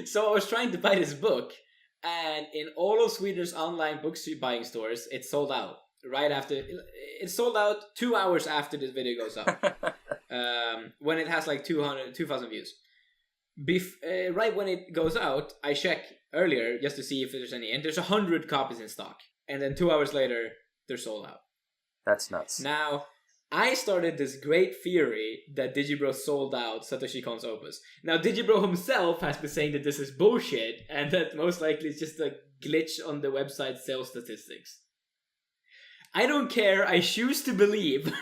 so I was trying to buy this book, and in all of Sweden's online book buying stores, it sold out right after. It sold out 2 hours after this video goes up. When it has like 2,000 views. Right when it goes out, I check earlier just to see if there's any, and there's 100 copies in stock. And then 2 hours later, they're sold out. That's nuts. Now, I started this great theory that Digibro sold out Satoshi Kon's opus. Now, Digibro himself has been saying that this is bullshit, and that most likely it's just a glitch on the website's sales statistics. I don't care, I choose to believe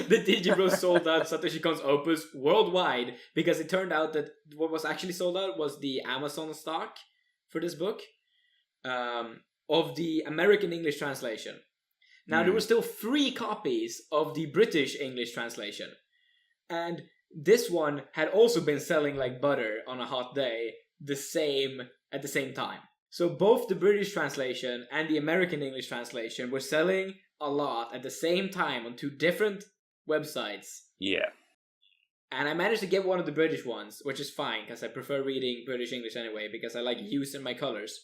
that Digibro sold out Satoshi Kon's opus worldwide, because it turned out that what was actually sold out was the Amazon stock for this book, of the American English translation. Now, there were still 3 copies of the British English translation. And this one had also been selling like butter on a hot day at the same time. So both the British translation and the American English translation were selling a lot at the same time on 2 different websites. Yeah. And I managed to get one of the British ones, which is fine, because I prefer reading British English anyway, because I like hues in my colors.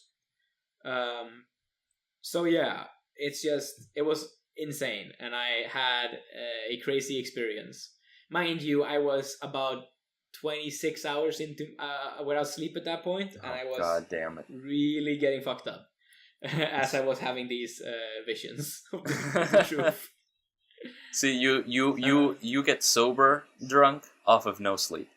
So yeah. It was insane, and I had a crazy experience. Mind you, I was about 26 hours into without sleep at that point, and I was God damn it. Really getting fucked up as I was having these visions of the truth. See, you get sober drunk off of no sleep.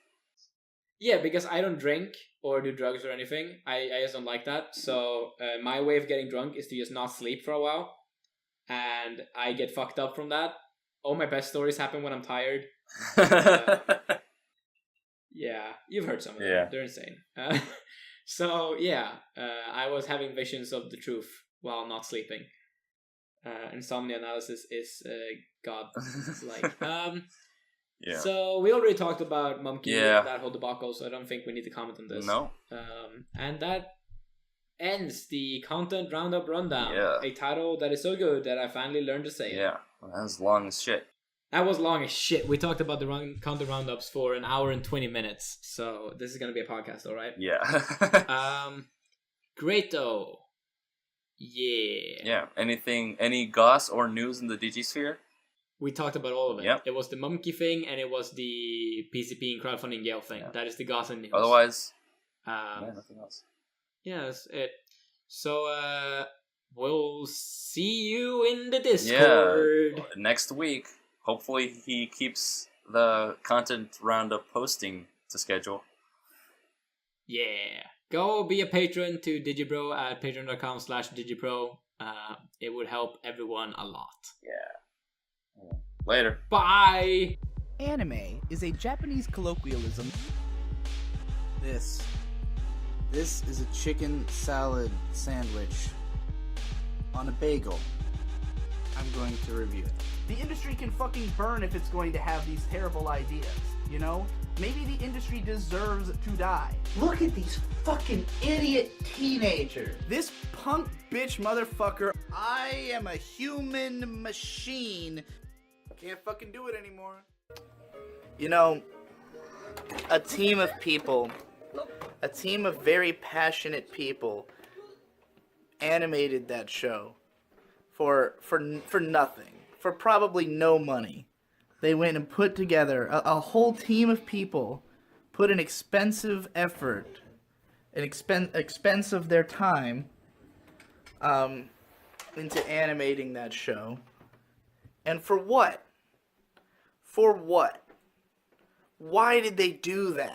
Yeah, because I don't drink or do drugs or anything. I just don't like that. So my way of getting drunk is to just not sleep for a while. And I get fucked up from that. All my best stories happen when I'm tired. Yeah, you've heard some of them. They're insane. So yeah, I was having visions of the truth while not sleeping. Insomnia analysis is God-like. Yeah. So we already talked about Monkey, that whole debacle, so I don't think we need to comment on this. No. And that ends the content roundup rundown. Yeah. A title that is so good that I finally learned to say it. Yeah, well, that was long as shit. That was long as shit. We talked about the content roundups for an hour and 20 minutes, so this is gonna be a podcast, all right? Yeah. Great though. Yeah. Yeah. Any goss or news in the Digisphere? We talked about all of it. Yep. It was the Monkey thing, and it was the PCP and crowdfunding Yale thing. Yeah. That is the goss and news. Otherwise, nothing else. Yeah, that's it. So, we'll see you in the Discord. Yeah, next week. Hopefully he keeps the content roundup posting to schedule. Yeah. Go be a patron to Digibro at patreon.com/Digipro. It would help everyone a lot. Yeah. Later. Bye! Anime is a Japanese colloquialism. This is a chicken salad sandwich on a bagel. I'm going to review it. The industry can fucking burn if it's going to have these terrible ideas, you know? Maybe the industry deserves to die. Look at these fucking idiot teenagers. This punk bitch motherfucker. I am a human machine. Can't fucking do it anymore. You know, a team of people, a team of very passionate people animated that show for nothing, for probably no money. They went and put together, a whole team of people put an expensive effort, an expense of their time into animating that show. And for what? For what? Why did they do that?